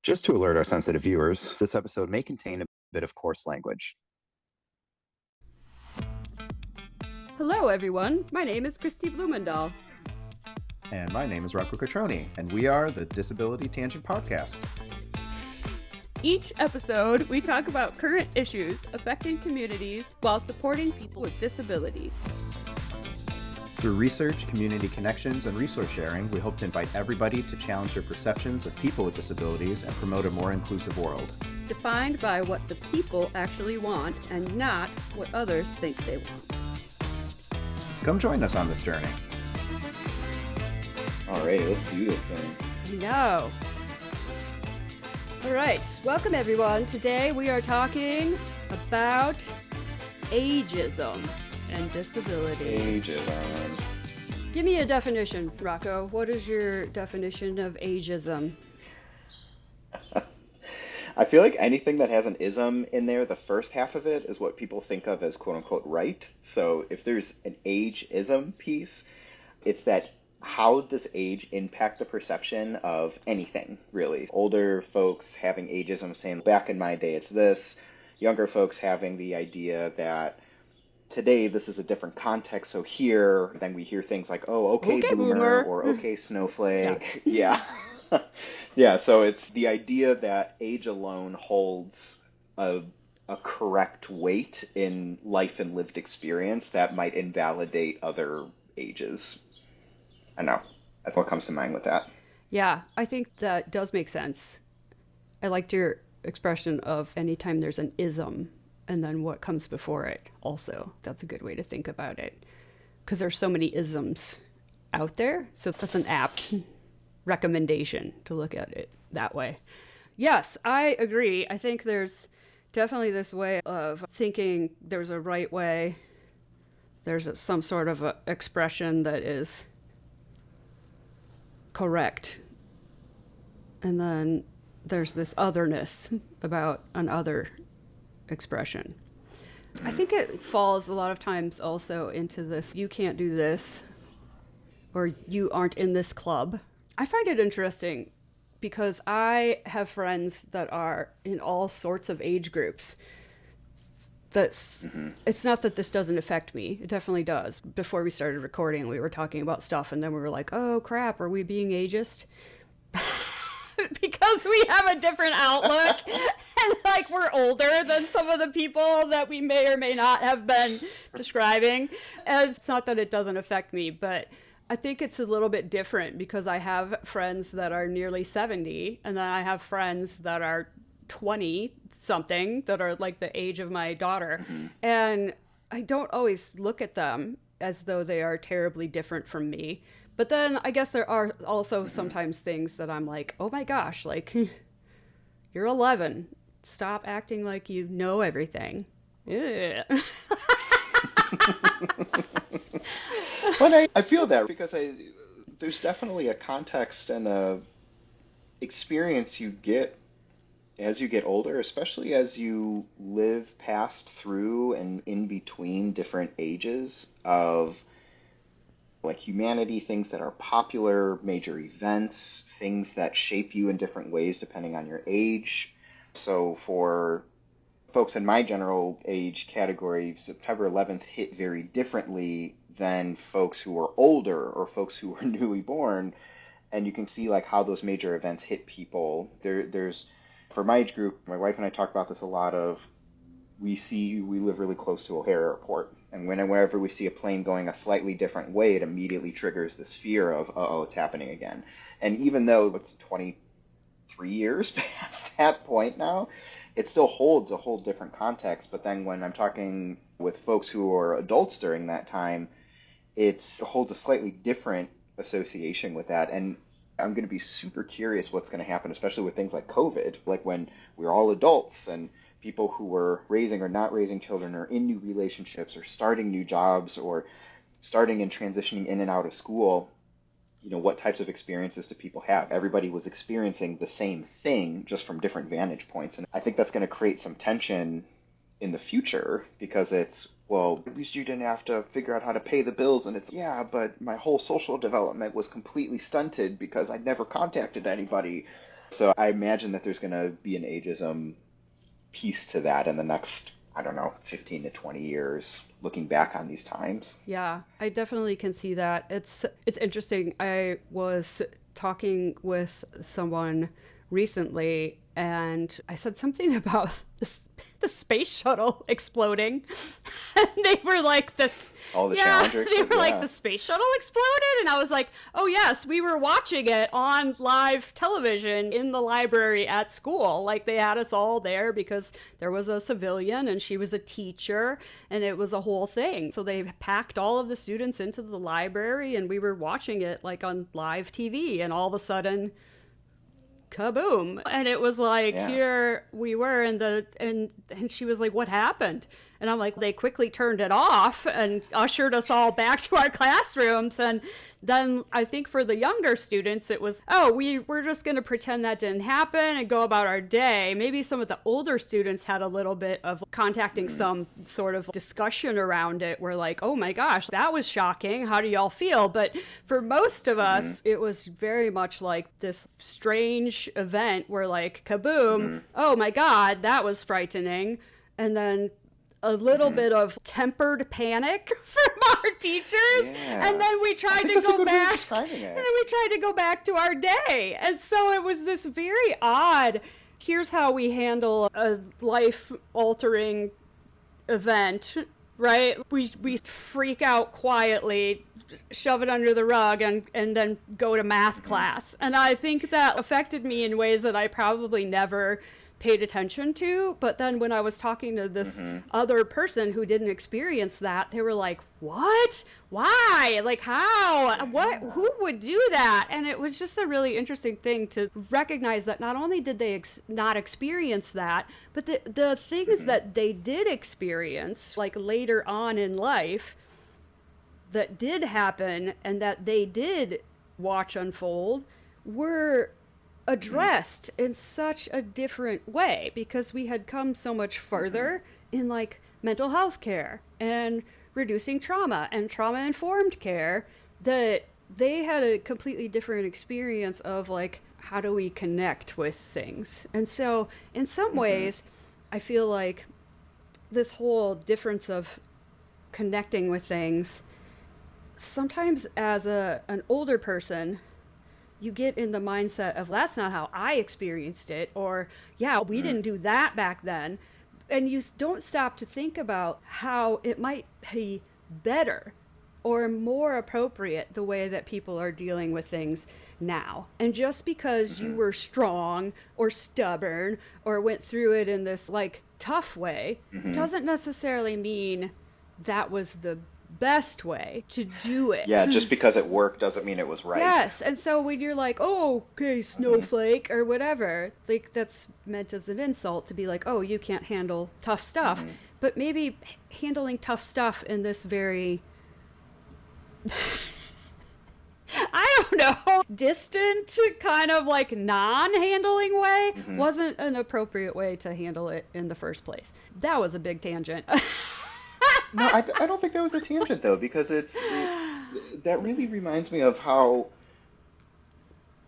Just to alert our sensitive viewers, this episode may contain a bit of coarse language. Hello, everyone. My name is Christy Blumendahl. And my name is Rocco Catroni, and we are the Disability Tangent Podcast. Each episode, we talk about current issues affecting communities while supporting people with disabilities. Through research, community connections, and resource sharing, we hope to invite everybody to challenge their perceptions of people with disabilities and promote a more inclusive world. Defined by what the people actually want and not what others think they want. Come join us on this journey. All right, let's do this thing. No. All right, welcome everyone. Today we are talking about ageism and disability. Ageism. Give me a definition, Rocco. What is your definition of ageism? I feel like anything that has an ism in there, the first half of it is what people think of as quote unquote right. So if there's an ageism piece, it's that how does age impact the perception of anything, really? Older folks having ageism saying, back in my day it's this. Younger folks having the idea that today this is a different context, so here, then we hear things like, oh, okay boomer, or okay snowflake. Yeah. Yeah, so it's the idea that age alone holds a correct weight in life and lived experience that might invalidate other ages. I know. That's what comes to mind with that. Yeah, I think that does make sense. I liked your expression of anytime there's an ism and then what comes before it also. That's a good way to think about it. Because there's so many isms out there, so that's an apt recommendation to look at it that way. Yes, I agree. I think there's definitely this way of thinking there's a right way. There's some sort of a expression that is correct. And then there's this otherness about an other expression. I think it falls a lot of times also into this, you can't do this, or you aren't in this club. I find it interesting because I have friends that are in all sorts of age groups. It's not that this doesn't affect me. It definitely does. Before we started recording, we were talking about stuff, and then we were like, oh, crap, are we being ageist? Because we have a different outlook, and, like, we're older than some of the people that we may or may not have been describing. And it's not that it doesn't affect me, but I think it's a little bit different because I have friends that are nearly 70, and then I have friends that are 20 something that are like the age of my daughter. And I don't always look at them as though they are terribly different from me. But then I guess there are also sometimes things that I'm like, oh my gosh, like, you're 11. Stop acting like you know everything. Yeah. But I feel that because there's definitely a context and a experience you get as you get older, especially as you live past through and in between different ages of like humanity, things that are popular, major events, things that shape you in different ways depending on your age. So for folks in my general age category, September 11th hit very differently than folks who are older or folks who are newly born. And you can see like how those major events hit people. There's for my age group, my wife and I talk about this a lot of, we live really close to O'Hare Airport. And whenever we see a plane going a slightly different way, it immediately triggers this fear of, uh-oh, it's happening again. And even though it's 23 years past that point now, it still holds a whole different context. But then when I'm talking with folks who are adults during that time, it holds a slightly different association with that. And I'm going to be super curious what's going to happen, especially with things like COVID, like when we're all adults and people who were raising or not raising children or in new relationships or starting new jobs or starting and transitioning in and out of school, you know, what types of experiences do people have? Everybody was experiencing the same thing just from different vantage points. And I think that's going to create some tension in the future because it's, well, at least you didn't have to figure out how to pay the bills. And it's, yeah, but my whole social development was completely stunted because I never contacted anybody. So I imagine that there's going to be an ageism piece to that in the next, I don't know, 15 to 20 years, looking back on these times. Yeah, I definitely can see that. It's interesting. I was talking with someone recently, and I said something about the space shuttle exploding, and they were like, All the yeah, Challenger, they were like, yeah. the space shuttle exploded, and I was like, oh yes, we were watching it on live television in the library at school. Like, they had us all there because there was a civilian and she was a teacher, and it was a whole thing. So they packed all of the students into the library, and we were watching it like on live TV, and all of a sudden, kaboom. And it was like, Yeah. here we were and she was like, what happened? And I'm like, they quickly turned it off and ushered us all back to our classrooms. And then I think for the younger students, it was, oh, we're just going to pretend that didn't happen and go about our day. Maybe some of the older students had a little bit of contacting some sort of discussion around it. We're like, oh my gosh, that was shocking. How do y'all feel? But for most of us, it was very much like this strange event where, like, kaboom, oh my God, that was frightening. And then a little bit of tempered panic from our teachers, and then we tried to go back. And then we tried to go back to our day, and so it was this very odd. Here's how we handle a life-altering event, right? We freak out quietly, shove it under the rug, and then go to math class. And I think that affected me in ways that I probably never paid attention to. But then when I was talking to this other person who didn't experience that, they were like, what? Why? Like, how? What? Who would do that? And it was just a really interesting thing to recognize that not only did they not experience that, but the things that they did experience, like later on in life, that did happen and that they did watch unfold, were addressed in such a different way, because we had come so much further in, like, mental health care and reducing trauma and trauma-informed care, that they had a completely different experience of, like, how do we connect with things. And so in some ways, I feel like this whole difference of connecting with things, sometimes as an older person, you get in the mindset of, that's not how I experienced it, or, yeah, we didn't do that back then. And you don't stop to think about how it might be better or more appropriate the way that people are dealing with things now. And just because you were strong or stubborn or went through it in this, like, tough way, doesn't necessarily mean that was the best way to do it. Yeah, just because it worked doesn't mean it was right. Yes, and so when you're like, oh, okay, snowflake, or whatever, like, that's meant as an insult to be like, oh, you can't handle tough stuff. But maybe handling tough stuff in this very, I don't know, distant, kind of like non-handling way wasn't an appropriate way to handle it in the first place. That was a big tangent. No, I don't think that was a tangent, though, because that really reminds me of how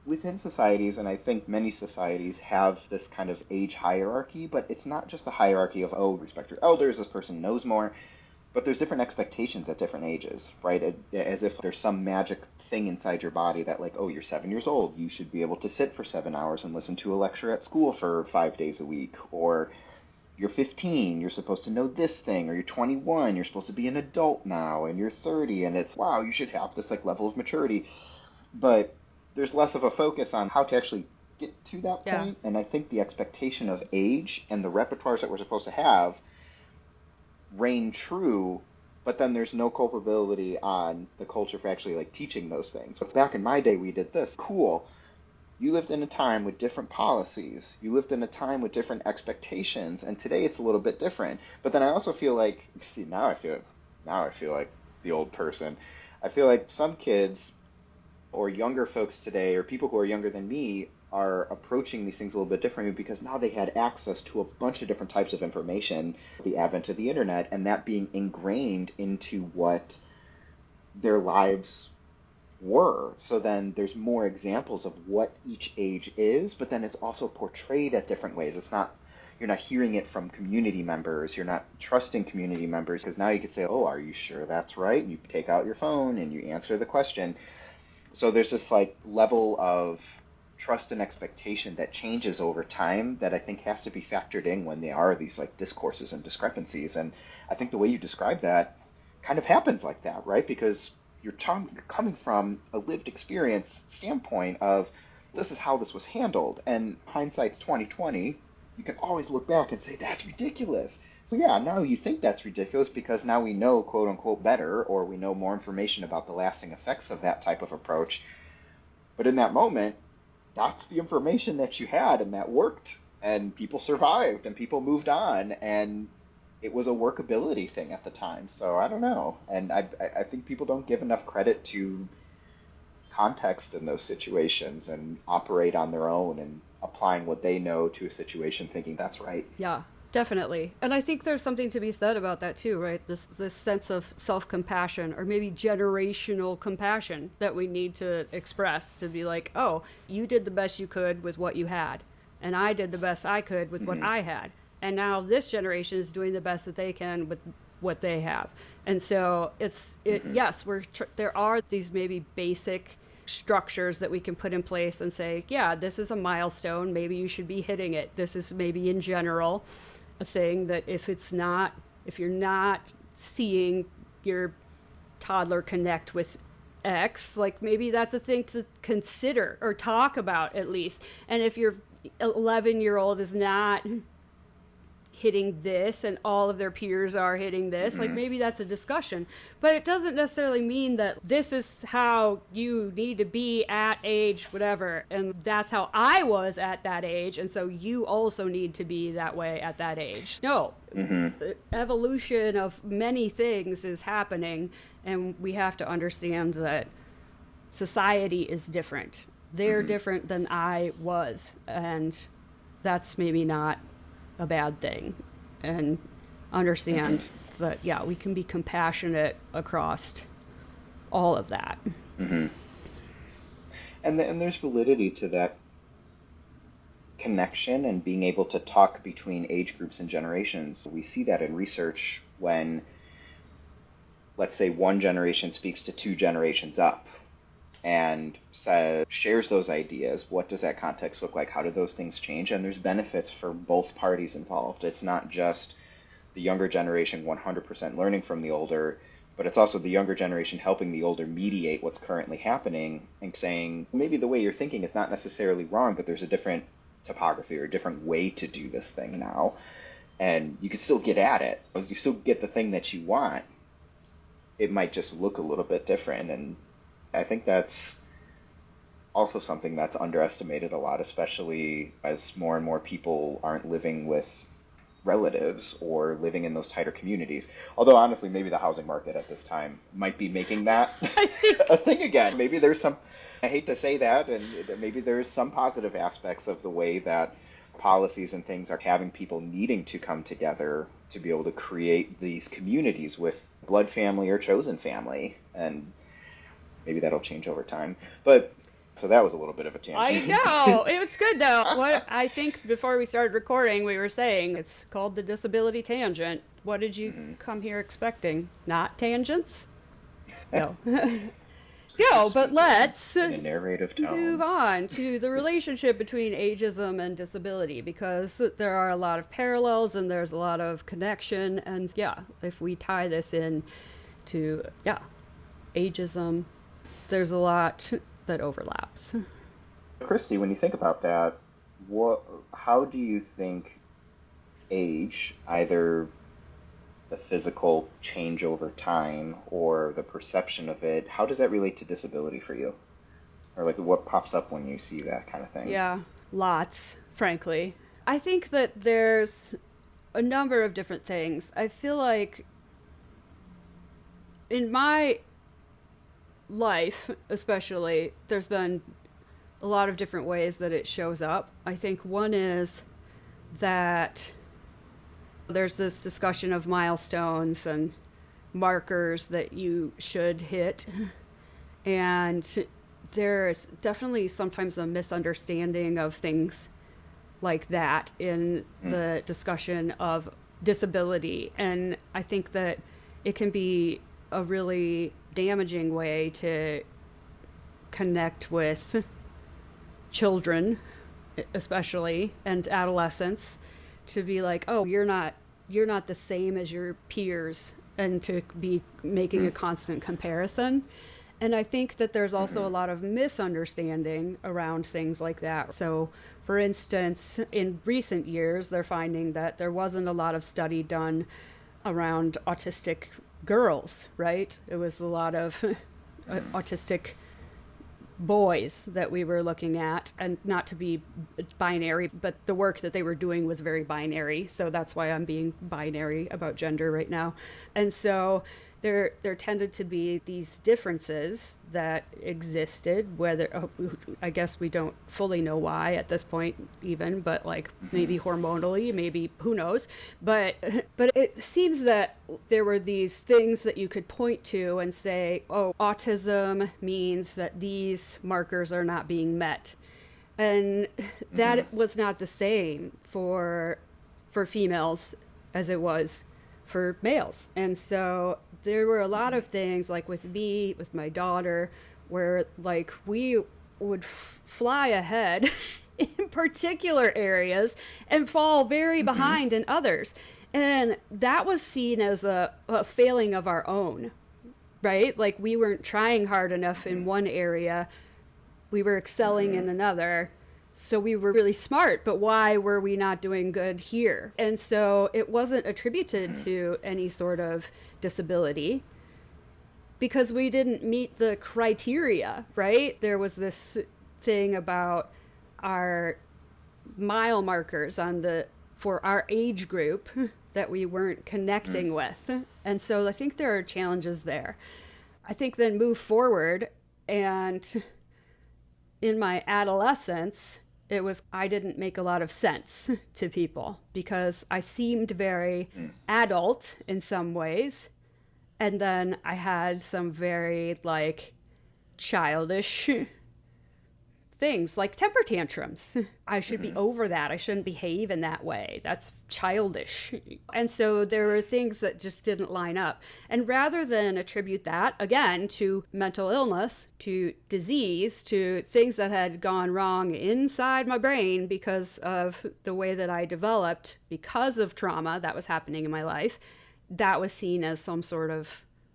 within societies, and I think many societies have this kind of age hierarchy, but it's not just the hierarchy of, oh, respect your elders, this person knows more, but there's different expectations at different ages, right? As if there's some magic thing inside your body that, like, oh, you're 7 years old, you should be able to sit for 7 hours and listen to a lecture at school for 5 days a week, or you're 15, you're supposed to know this thing, or you're 21, you're supposed to be an adult now, and you're 30, and it's, wow, you should have this, like, level of maturity. But there's less of a focus on how to actually get to that point, and I think the expectation of age and the repertoires that we're supposed to have reign true, but then there's no culpability on the culture for actually, like, teaching those things. So back in my day, we did this. Cool. You lived in a time with different policies. You lived in a time with different expectations, and today it's a little bit different. But then I also feel like, now I feel like the old person. I feel like some kids or younger folks today, or people who are younger than me, are approaching these things a little bit differently because now they had access to a bunch of different types of information, the advent of the internet, and that being ingrained into what their lives were. So then there's more examples of what each age is, but then it's also portrayed at different ways. It's not, you're not hearing it from community members. You're not trusting community members, because now you could say, oh, are you sure that's right? And you take out your phone and you answer the question. So there's this like level of trust and expectation that changes over time that I think has to be factored in when there are these like discourses and discrepancies. And I think the way you describe that kind of happens like that, right? Because you're coming from a lived experience standpoint of this is how this was handled. And hindsight's 2020. You can always look back and say, that's ridiculous. So yeah, now you think that's ridiculous because now we know, quote unquote, better, or we know more information about the lasting effects of that type of approach. But in that moment, that's the information that you had, and that worked, and people survived, and people moved on, and it was a workability thing at the time. So I don't know. And I think people don't give enough credit to context in those situations and operate on their own and applying what they know to a situation thinking that's right. Yeah, definitely. And I think there's something to be said about that too, right? This sense of self-compassion, or maybe generational compassion, that we need to express, to be like, oh, you did the best you could with what you had, and I did the best I could with what I had, and now this generation is doing the best that they can with what they have. And so yes, there are these maybe basic structures that we can put in place and say, yeah, this is a milestone, maybe you should be hitting it. This is maybe in general a thing that if you're not seeing your toddler connect with X, like maybe that's a thing to consider or talk about at least. And if your 11-year-old is not hitting this and all of their peers are hitting this, like maybe that's a discussion. But it doesn't necessarily mean that this is how you need to be at age whatever, and that's how I was at that age, and so you also need to be that way at that age. No, the evolution of many things is happening, and we have to understand that society is different. They're different than I was, and that's maybe not a bad thing. And understand that, yeah, we can be compassionate across all of that. And there's validity to that connection and being able to talk between age groups and generations. We see that in research when, let's say, one generation speaks to two generations up and shares those ideas. What does that context look like? How do those things change? And there's benefits for both parties involved. It's not just the younger generation 100% learning from the older, but it's also the younger generation helping the older mediate what's currently happening and saying, maybe the way you're thinking is not necessarily wrong, but there's a different topography or a different way to do this thing now. And you can still get at it. You still get the thing that you want. It might just look a little bit different. And I think that's also something that's underestimated a lot, especially as more and more people aren't living with relatives or living in those tighter communities. Although, honestly, maybe the housing market at this time might be making that a thing again. Maybe there's some, I hate to say that, and maybe there's some positive aspects of the way that policies and things are having people needing to come together to be able to create these communities with blood family or chosen family. And maybe that'll change over time. But so that was a little bit of a tangent. I know. It was good, though. What I think before we started recording, we were saying it's called the disability tangent. What did you come here expecting? Not tangents? No. No, but let's in a narrative tone. Move on to the relationship between ageism and disability, because there are a lot of parallels and there's a lot of connection. And yeah, if we tie this in to, ageism, there's a lot that overlaps. Christy, when you think about that, how do you think age, either the physical change over time or the perception of it, how does that relate to disability for you? Or like what pops up when you see that kind of thing? Yeah, lots, frankly. I think that there's a number of different things. I feel like in my life, especially, there's been a lot of different ways that it shows up. I think one is that there's this discussion of milestones and markers that you should hit. And there's definitely sometimes a misunderstanding of things like that in the discussion of disability. And I think that it can be a really damaging way to connect with children, especially, and adolescents, to be like, oh, you're not the same as your peers, and to be making a constant comparison. And I think that there's also a lot of misunderstanding around things like that. So, for instance, in recent years, they're finding that there wasn't a lot of study done around autistic girls, right? It was a lot of autistic boys that we were looking at, and not to be binary, but the work that they were doing was very binary. So that's why I'm being binary about gender right now. And so there tended to be these differences that existed, whether I guess we don't fully know why at this point even, but like maybe hormonally, maybe who knows, but it seems that there were these things that you could point to and say, oh, autism means that these markers are not being met, and that was not the same for females as it was for males. And so there were a lot of things, like with me, with my daughter, where like we would fly ahead in particular areas and fall very behind in others. And that was seen as a failing of our own, right? Like we weren't trying hard enough in one area, we were excelling in another. So we were really smart, but why were we not doing good here? And so it wasn't attributed to any sort of disability because we didn't meet the criteria, right? There was this thing about our mile markers for our age group that we weren't connecting with. And so I think there are challenges there. I think then move forward, and in my adolescence, I didn't make a lot of sense to people because I seemed very adult in some ways. And then I had some very like childish things like temper tantrums. I should be over that. I shouldn't behave in that way. That's childish. And so there were things that just didn't line up. And rather than attribute that, again, to mental illness, to disease, to things that had gone wrong inside my brain because of the way that I developed, because of trauma that was happening in my life, that was seen as some sort of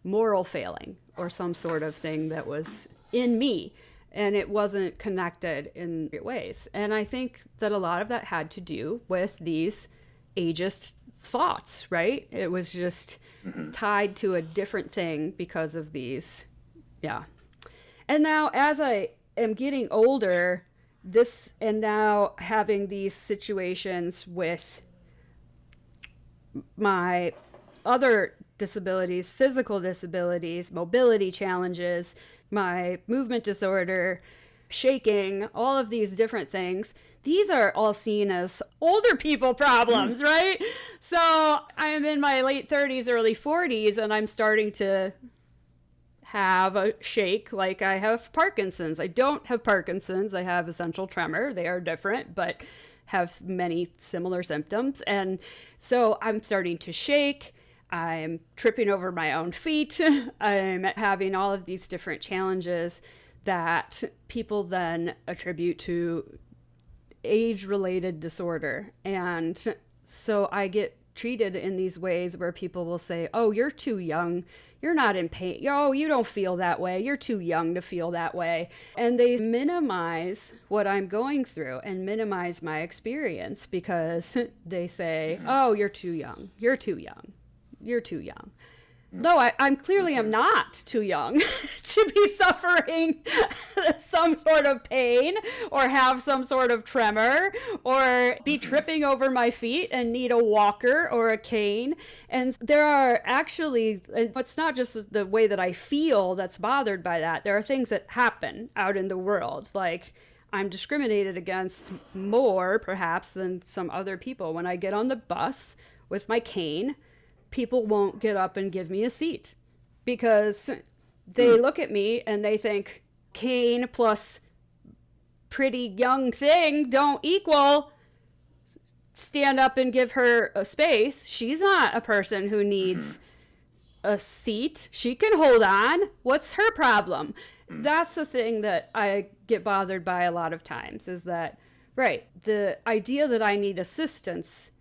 moral failing or some sort of thing that was in me. And it wasn't connected in ways. And I think that a lot of that had to do with these ageist thoughts, right? It was just tied to a different thing because of these. Yeah. And now as I am getting older, and now having these situations with my other disabilities, physical disabilities, mobility challenges, my movement disorder, shaking, all of these different things, these are all seen as older people problems, right? So I am in my late 30s, early 40s, and I'm starting to have a shake like I have Parkinson's. I don't have Parkinson's. I have essential tremor. They are different, but have many similar symptoms. And so I'm starting to shake. I'm tripping over my own feet. I'm having all of these different challenges that people then attribute to age-related disorder. And so I get treated in these ways where people will say, oh, you're too young. You're not in pain. Oh, you don't feel that way. You're too young to feel that way. And they minimize what I'm going through and minimize my experience because they say, oh, you're too young. You're too young. You're too young. No, I'm clearly am not too young to be suffering some sort of pain or have some sort of tremor or be tripping over my feet and need a walker or a cane. And there are actually, it's not just the way that I feel that's bothered by that. There are things that happen out in the world. Like I'm discriminated against more perhaps than some other people. When I get on the bus with my cane, people won't get up and give me a seat because they look at me and they think cane plus pretty young thing don't equal stand up and give her a space. She's not a person who needs a seat. She can hold on. What's her problem? That's the thing that I get bothered by a lot of times, is that, right, the idea that I need assistance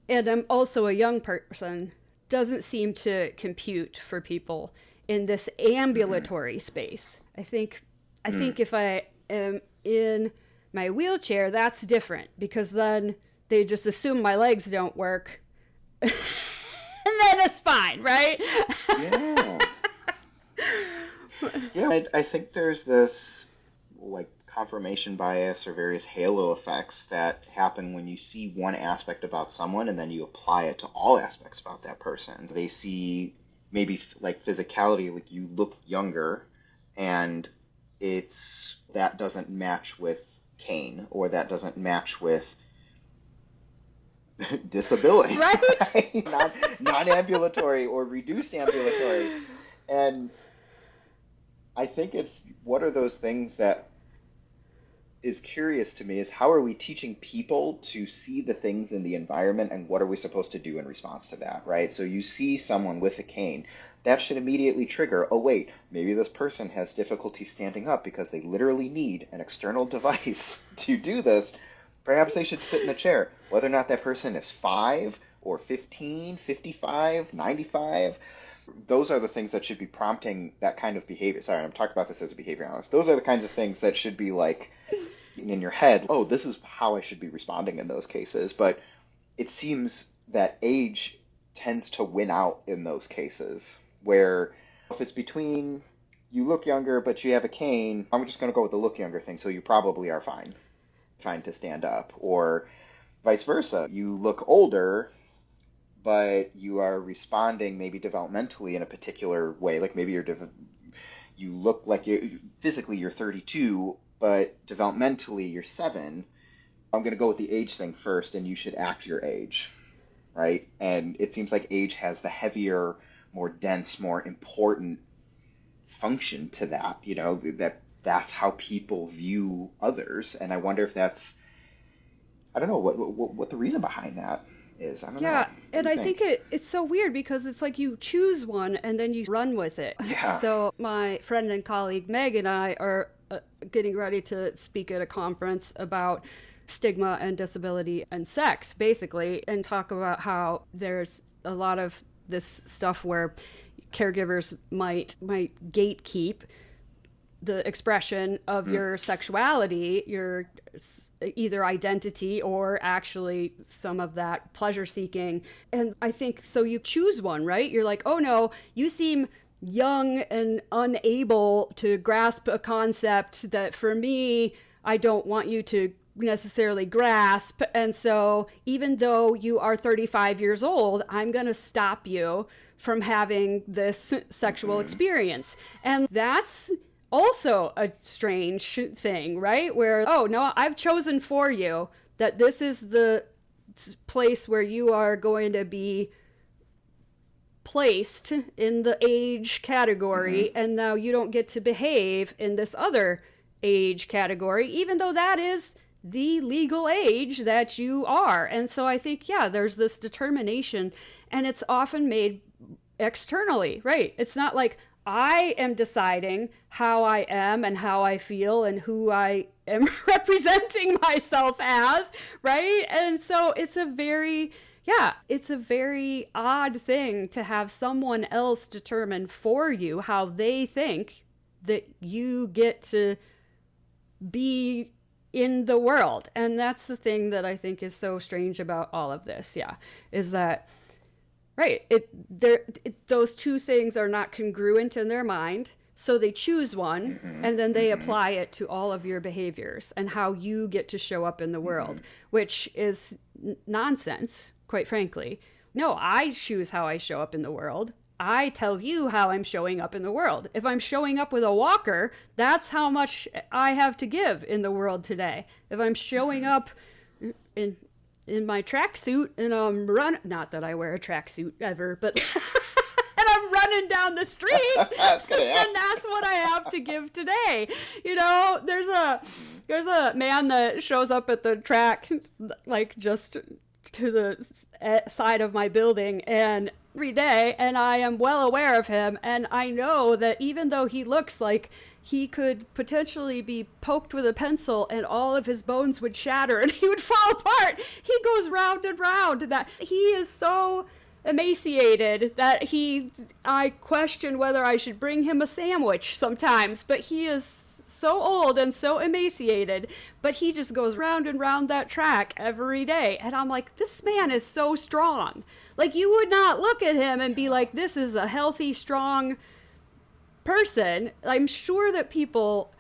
and I'm also a young person doesn't seem to compute for people in this ambulatory space. I think if I am in my wheelchair, that's different, because then they just assume my legs don't work and then it's fine, right? Yeah. Yeah, I think there's this like confirmation bias or various halo effects that happen when you see one aspect about someone and then you apply it to all aspects about that person. They see maybe like physicality, like you look younger, and it's that doesn't match with cane, or that doesn't match with disability, right? Non-ambulatory or reduced ambulatory. And I think it's, what are those things that is curious to me is, how are we teaching people to see the things in the environment, and what are we supposed to do in response to that, right? So you see someone with a cane, that should immediately trigger, oh wait, maybe this person has difficulty standing up because they literally need an external device to do this. Perhaps they should sit in a chair. Whether or not that person is 5 or 15, 55, 95, those are the things that should be prompting that kind of behavior. Sorry, I'm talking about this as a behavior analyst. Those are the kinds of things that should be like in your head, oh, this is how I should be responding in those cases. But it seems that age tends to win out in those cases, where if it's between you look younger but you have a cane, I'm just going to go with the look younger thing, so you probably are fine to stand up. Or vice versa, you look older but you are responding maybe developmentally in a particular way, like maybe you look like physically you're 32 but developmentally you're 7. I'm going to go with the age thing first, and you should act your age, right? And it seems like age has the heavier, more dense, more important function to that, that's how people view others. And I wonder if that's, I don't know what the reason behind that is. I don't know. Yeah, and I think it's so weird, because it's like you choose one and then you run with it. Yeah. So my friend and colleague Meg and I are getting ready to speak at a conference about stigma and disability and sex, basically, and talk about how there's a lot of this stuff where caregivers might gatekeep the expression of your sexuality, your either identity or actually some of that pleasure seeking. And I think, so you choose one, right? You're like, oh no, you seem young and unable to grasp a concept that for me, I don't want you to necessarily grasp. And so even though you are 35 years old, I'm going to stop you from having this sexual experience. And that's also a strange thing, right? Where, oh no, I've chosen for you that this is the place where you are going to be placed in the age category, and now you don't get to behave in this other age category, even though that is the legal age that you are. And so I think, yeah, there's this determination, and it's often made externally, right? It's not like I am deciding how I am and how I feel and who I am representing myself as, right? And so it's a very odd thing to have someone else determine for you how they think that you get to be in the world. And that's the thing that I think is so strange about all of this, is that, right, those two things are not congruent in their mind, so they choose one, and then they apply it to all of your behaviors and how you get to show up in the world, which is nonsense, quite frankly. No, I choose how I show up in the world. I tell you how I'm showing up in the world. If I'm showing up with a walker, that's how much I have to give in the world today. If I'm showing up in my tracksuit and I'm running, not that I wear a tracksuit ever, but and I'm running running down the street, then that's what I have to give today. You know, there's a man that shows up at the track, like just to the side of my building and every day, and I am well aware of him, and I know that even though he looks like he could potentially be poked with a pencil and all of his bones would shatter and he would fall apart, he goes round and round. That he is so emaciated that I question whether I should bring him a sandwich sometimes, but he is so old and so emaciated, but he just goes round and round that track every day. And I'm like, this man is so strong. Like, you would not look at him and be like, this is a healthy, strong person. I'm sure that people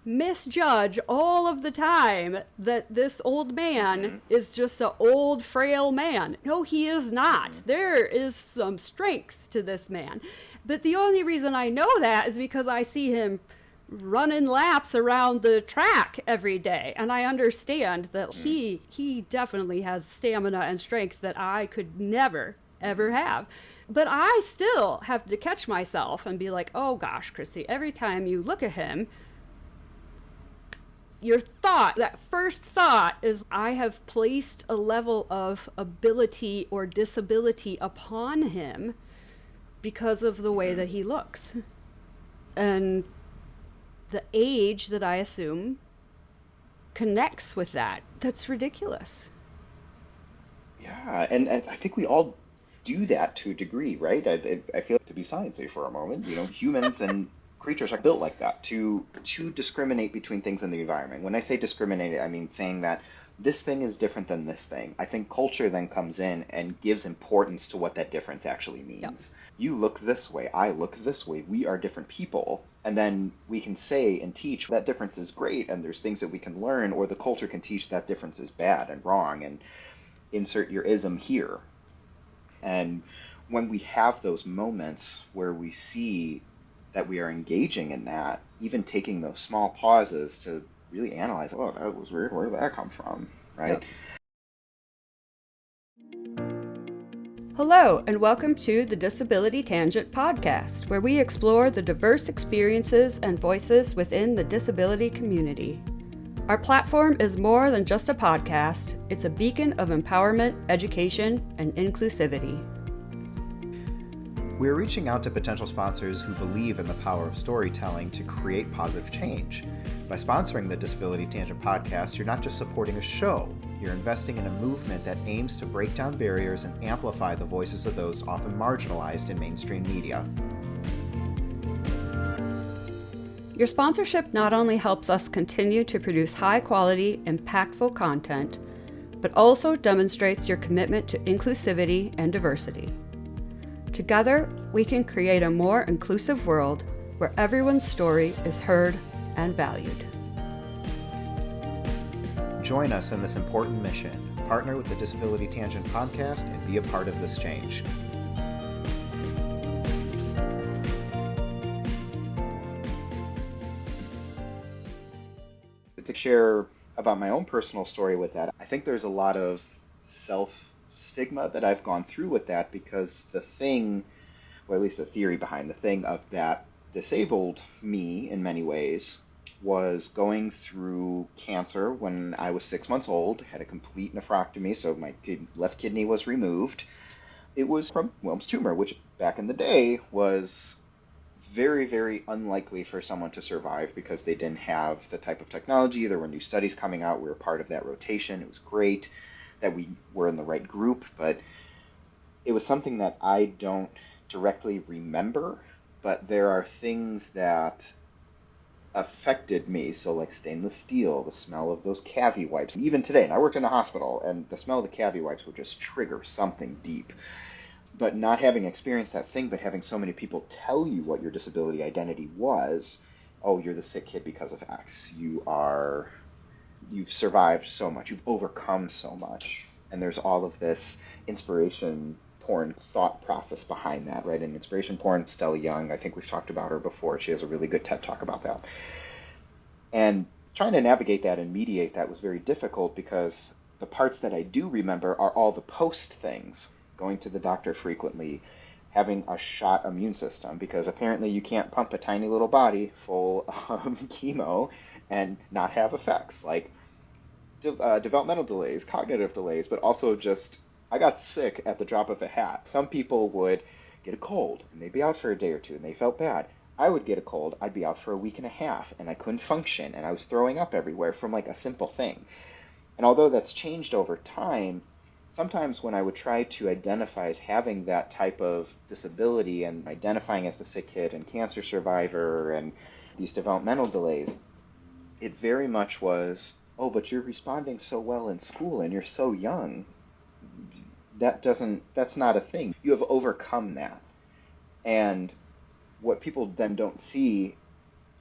misjudge all of the time that this old man is just an old, frail man. No, he is not. There is some strength to this man. But the only reason I know that is because I see him running laps around the track every day, and I understand that he definitely has stamina and strength that I could never ever have. But I still have to catch myself and be like, oh gosh, Christy, every time you look at him, that first thought is, I have placed a level of ability or disability upon him because of the way that he looks. And the age that I assume connects with that. That's ridiculous. Yeah, and I think we all do that to a degree, right? I feel like, to be sciencey for a moment, you know, humans and creatures are built like that, to discriminate between things in the environment. When I say discriminate, I mean saying that this thing is different than this thing. I think culture then comes in and gives importance to what that difference actually means. Yep. You look this way, I look this way, we are different people. And then we can say and teach that difference is great and there's things that we can learn, or the culture can teach that difference is bad and wrong, and insert your ism here. And when we have those moments where we see that we are engaging in that, even taking those small pauses to really analyze, oh, that was weird, where did that come from, right? Yep. Hello, and welcome to the Disability Tangent podcast, where we explore the diverse experiences and voices within the disability community. Our platform is more than just a podcast. It's a beacon of empowerment, education, and inclusivity. We're reaching out to potential sponsors who believe in the power of storytelling to create positive change. By sponsoring the Disability Tangent podcast, you're not just supporting a show, you're investing in a movement that aims to break down barriers and amplify the voices of those often marginalized in mainstream media. Your sponsorship not only helps us continue to produce high-quality, impactful content, but also demonstrates your commitment to inclusivity and diversity. Together, we can create a more inclusive world where everyone's story is heard and valued. Join us in this important mission. Partner with the Disability Tangent podcast and be a part of this change. To share about my own personal story with that, I think there's a lot of self-stigma that I've gone through with that, because the thing, or at least the theory behind the thing of that disabled me in many ways, was going through cancer when I was 6 months old, had a complete nephrectomy, so my left kidney was removed. It was from Wilms Tumor, which back in the day was very, very unlikely for someone to survive because they didn't have the type of technology. There were new studies coming out. We were part of that rotation. It was great that we were in the right group, but it was something that I don't directly remember, but there are things that affected me. So like stainless steel, the smell of those cavi wipes. Even today, and I worked in a hospital, and the smell of the cavi wipes would just trigger something deep. But not having experienced that thing, but having so many people tell you what your disability identity was, oh, you're the sick kid because of X. You've survived so much. You've overcome so much. And there's all of this inspiration porn thought process behind that, right? And inspiration porn, Stella Young, I think we've talked about her before. She has a really good TED Talk about that. And trying to navigate that and mediate that was very difficult, because the parts that I do remember are all the post things. Going to the doctor frequently, having a shot immune system, because apparently you can't pump a tiny little body full of chemo and not have effects like developmental delays, cognitive delays, but also just, I got sick at the drop of a hat. Some people would get a cold and they'd be out for a day or two and they felt bad. I would get a cold, I'd be out for a week and a half and I couldn't function and I was throwing up everywhere from like a simple thing. And although that's changed over time, sometimes when I would try to identify as having that type of disability and identifying as a sick kid and cancer survivor and these developmental delays, it very much was, oh, but you're responding so well in school and you're so young. That's not a thing. You have overcome that. And what people then don't see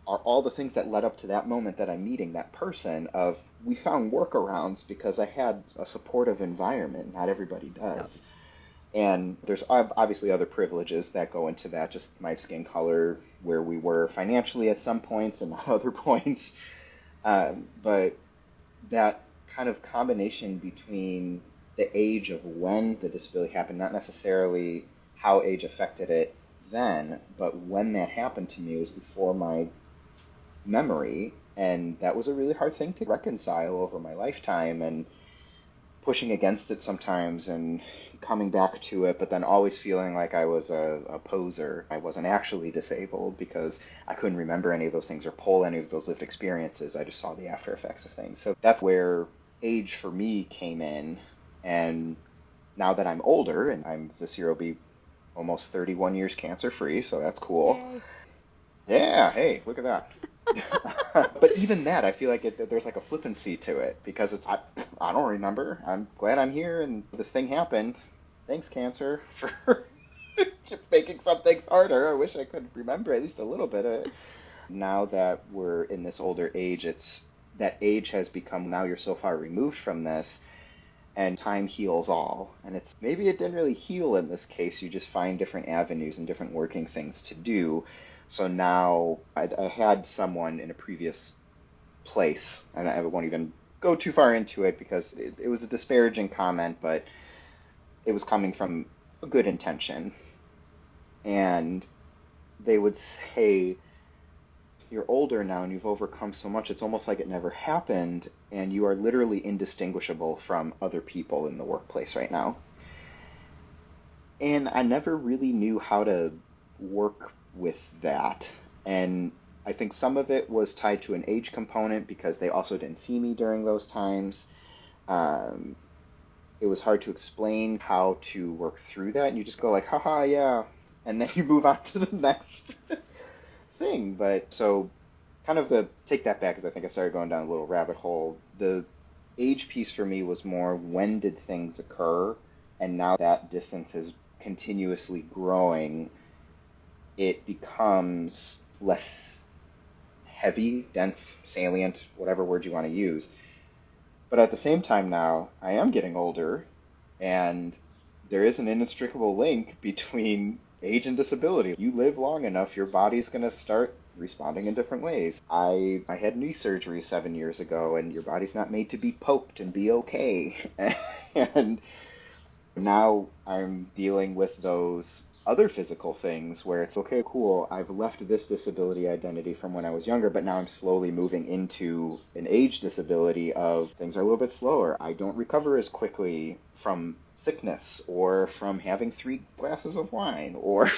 are all the things that led up to that moment that I'm meeting that person of, we found workarounds because I had a supportive environment. Not everybody does. Yep. And there's obviously other privileges that go into that, just my skin color, where we were financially at some points and other points. But that kind of combination between the age of when the disability happened, not necessarily how age affected it then, but when that happened to me was before my memory, and that was a really hard thing to reconcile over my lifetime, and pushing against it sometimes and coming back to it, but then always feeling like I was a poser. I wasn't actually disabled because I couldn't remember any of those things or pull any of those lived experiences. I just saw the after effects of things. So that's where age for me came in. And now that I'm older, and this year will be almost 31 years cancer free, so that's cool. Yay. Yeah, hey, look at that. But even that, I feel like there's like a flippancy to it, because it's, I don't remember. I'm glad I'm here and this thing happened. Thanks, cancer, for making some things harder. I wish I could remember at least a little bit of it. Now that we're in this older age, it's that age has become, now you're so far removed from this, and time heals all. And it's, maybe it didn't really heal in this case. You just find different avenues and different working things to do. So now I had someone in a previous place, and I won't even go too far into it because it was a disparaging comment, but it was coming from a good intention. And they would say, you're older now and you've overcome so much, it's almost like it never happened, and you are literally indistinguishable from other people in the workplace right now. And I never really knew how to work with that. And I think some of it was tied to an age component because they also didn't see me during those times. It was hard to explain how to work through that, and you just go like, haha, yeah, and then you move on to the next thing. But so kind of the take that back, because I think I started going down a little rabbit hole. The age piece for me was more, when did things occur? And now that distance is continuously growing, it becomes less heavy, dense, salient, whatever word you want to use. But at the same time now, I am getting older, and there is an inextricable link between age and disability. You live long enough, your body's going to start responding in different ways. I had knee surgery 7 years ago, and your body's not made to be poked and be okay. And now I'm dealing with those other physical things where it's, okay, cool, I've left this disability identity from when I was younger, but now I'm slowly moving into an age disability of things are a little bit slower. I don't recover as quickly from sickness or from having 3 glasses of wine or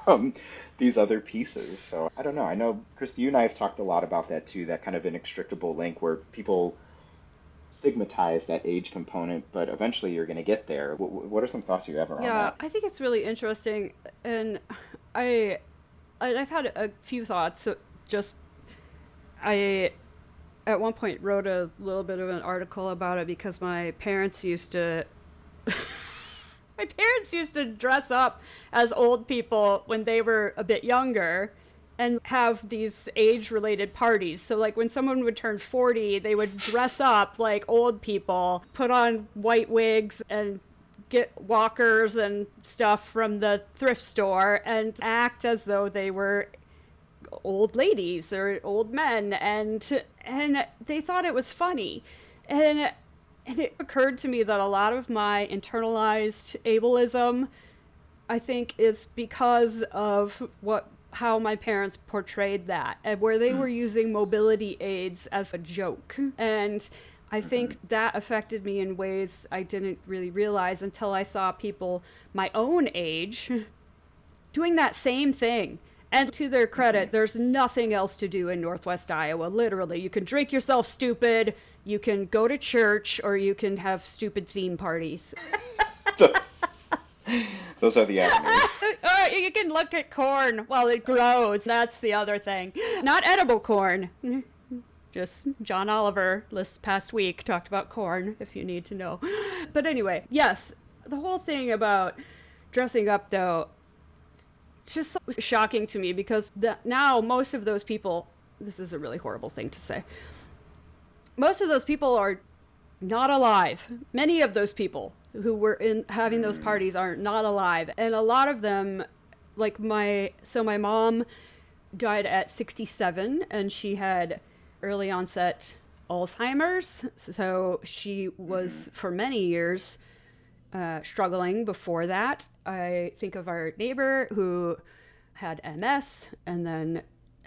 from these other pieces. So I don't know. I know, Christy, you and I have talked a lot about that too, that kind of inextricable link where people stigmatize that age component, but eventually you're going to get there. What are some thoughts you have around that? Yeah, I think it's really interesting, and I've had a few thoughts. Just I at one point wrote a little bit of an article about it because my parents used to dress up as old people when they were a bit younger and have these age-related parties. So like when someone would turn 40, they would dress up like old people, put on white wigs and get walkers and stuff from the thrift store and act as though they were old ladies or old men, and they thought it was funny. And it occurred to me that a lot of my internalized ableism I think is because of how my parents portrayed that, and where they were using mobility aids as a joke. And I think that affected me in ways I didn't really realize until I saw people my own age doing that same thing. And to their credit, there's nothing else to do in Northwest Iowa, literally. You can drink yourself stupid, you can go to church, or you can have stupid theme parties. Those are the avenues. Or you can look at corn while it grows. That's the other thing. Not edible corn. Just John Oliver this past week talked about corn, if you need to know. But anyway, yes, the whole thing about dressing up, though, it's just so shocking to me, because now most of those people, this is a really horrible thing to say, most of those people are not alive. Many of those people who were in having those parties are not alive. And a lot of them, like my mom died at 67, and she had early onset Alzheimer's. So she was for many years struggling before that. I think of our neighbor who had MS and then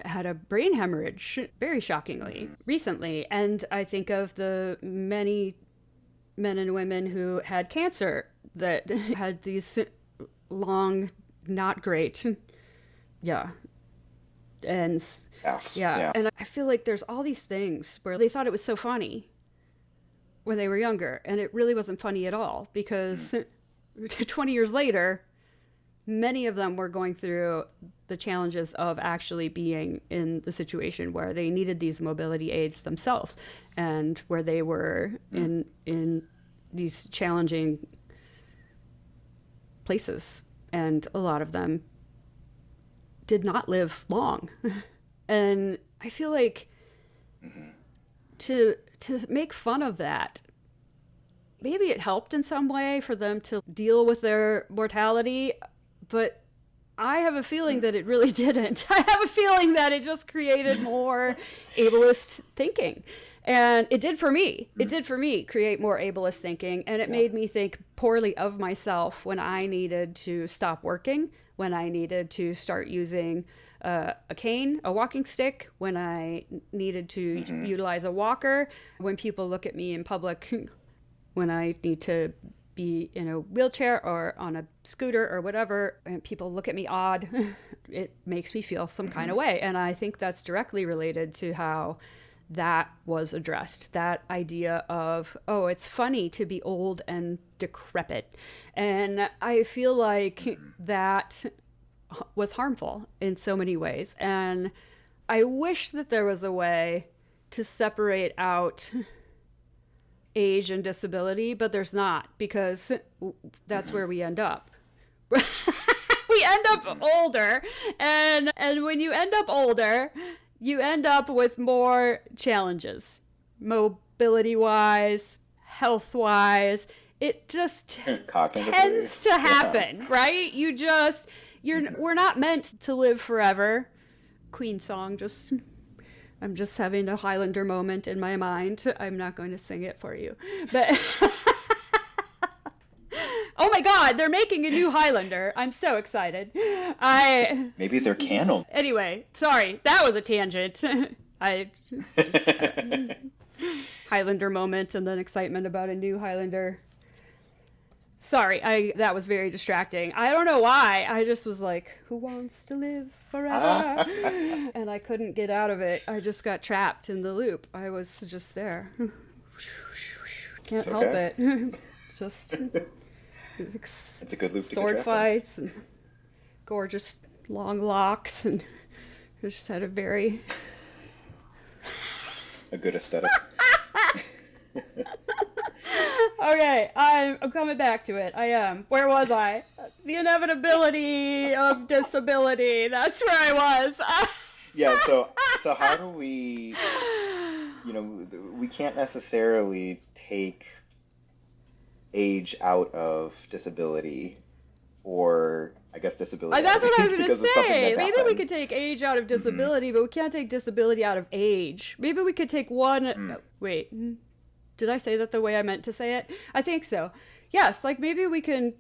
had a brain hemorrhage, very shockingly, recently. And I think of the many men and women who had cancer that had these long, not great, and and I feel like there's all these things where they thought it was so funny when they were younger, and it really wasn't funny at all, because 20 years later, many of them were going through the challenges of actually being in the situation where they needed these mobility aids themselves, and where they were in these challenging places. And a lot of them did not live long. And I feel like to make fun of that, maybe it helped in some way for them to deal with their mortality, but I have a feeling that it really didn't. I have a feeling that it just created more ableist thinking. And it did for me. It did for me create more ableist thinking. And it made me think poorly of myself when I needed to stop working, when I needed to start using a cane, a walking stick, when I needed to utilize a walker, when people look at me in public, when I need to be in a wheelchair or on a scooter or whatever, and people look at me odd, it makes me feel some kind of way. And I think that's directly related to how that was addressed. That idea of, oh, it's funny to be old and decrepit. And I feel like that was harmful in so many ways. And I wish that there was a way to separate out age and disability, but there's not, because that's where we end up. We end up older, and when you end up older, you end up with more challenges, mobility-wise, health-wise. It just tends to happen, right? We're not meant to live forever. Queen song, I'm just having a Highlander moment in my mind. I'm not going to sing it for you. But oh my God, they're making a new Highlander. I'm so excited. Maybe they're canon. Anyway, sorry, that was a tangent. Highlander moment and then excitement about a new Highlander. Sorry, that was very distracting. I don't know why. I just was like, who wants to live forever? And I couldn't get out of it. I just got trapped in the loop. I was just there. Can't help it. Just it's a good loop to sword fights and gorgeous long locks, and it just had a good aesthetic. Okay, I'm coming back to it. I am. Where was I? The inevitability of disability. That's where I was. Yeah, so how do we, we can't necessarily take age out of disability, or I guess disability. That's what I was going to say. Maybe we could take age out of disability, but we can't take disability out of age. Maybe we could take one... Wait, did I say that the way I meant to say it? I think so. Yes, like maybe we can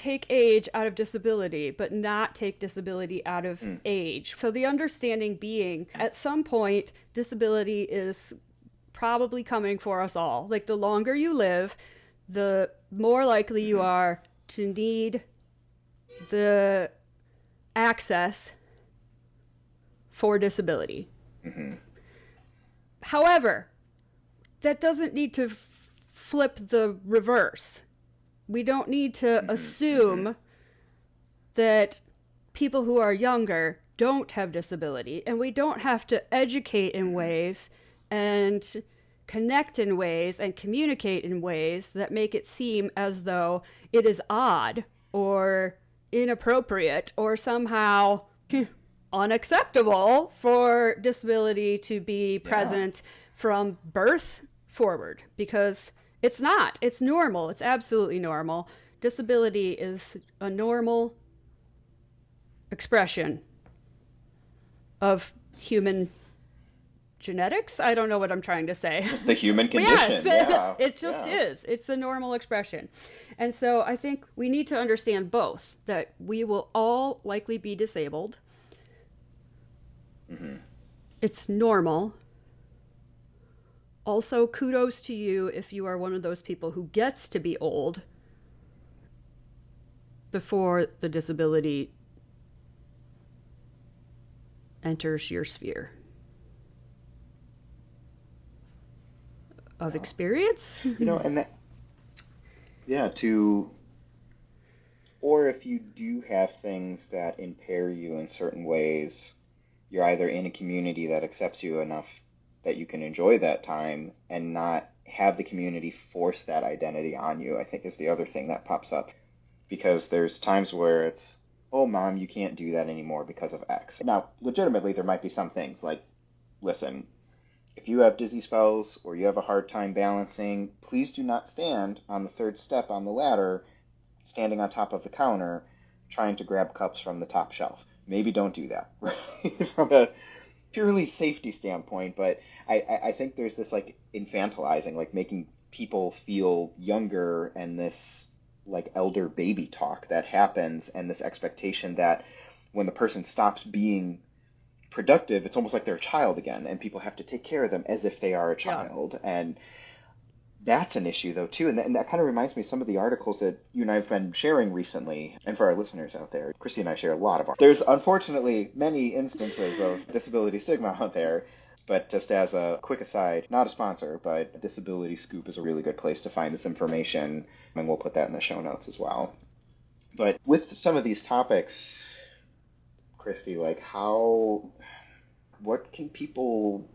take age out of disability, but not take disability out of age. So the understanding being, at some point, disability is probably coming for us all. Like, the longer you live, the more likely you are to need the access for disability. However, that doesn't need to flip the reverse. We don't need to assume that people who are younger don't have disability, and we don't have to educate in ways and connect in ways and communicate in ways that make it seem as though it is odd or inappropriate or somehow unacceptable for disability to be present from birth forward, because it's not. It's normal. It's absolutely normal. Disability is a normal expression of human genetics. I don't know what I'm trying to say. The human condition. Yes, it just is. It's a normal expression. And so I think we need to understand both, that we will all likely be disabled. It's normal. Also, kudos to you if you are one of those people who gets to be old before the disability enters your sphere of experience. And that, or if you do have things that impair you in certain ways, you're either in a community that accepts you enough that you can enjoy that time and not have the community force that identity on you, I think is the other thing that pops up. Because there's times where it's, oh, Mom, you can't do that anymore because of X. Now, legitimately, there might be some things like, listen, if you have dizzy spells or you have a hard time balancing, please do not stand on the third step on the ladder, standing on top of the counter, trying to grab cups from the top shelf. Maybe don't do that, right? From a purely safety standpoint, but I think there's this like infantilizing, like making people feel younger, and this like elder baby talk that happens, and this expectation that when the person stops being productive, it's almost like they're a child again, and people have to take care of them as if they are a child. And that's an issue though too, and that kind of reminds me of some of the articles that you and I have been sharing recently. And for our listeners out there, Christy and I share a lot of articles. There's unfortunately many instances of disability stigma out there, but just as a quick aside, not a sponsor, but Disability Scoop is a really good place to find this information, and we'll put that in the show notes as well. But with some of these topics, Christy, like what can people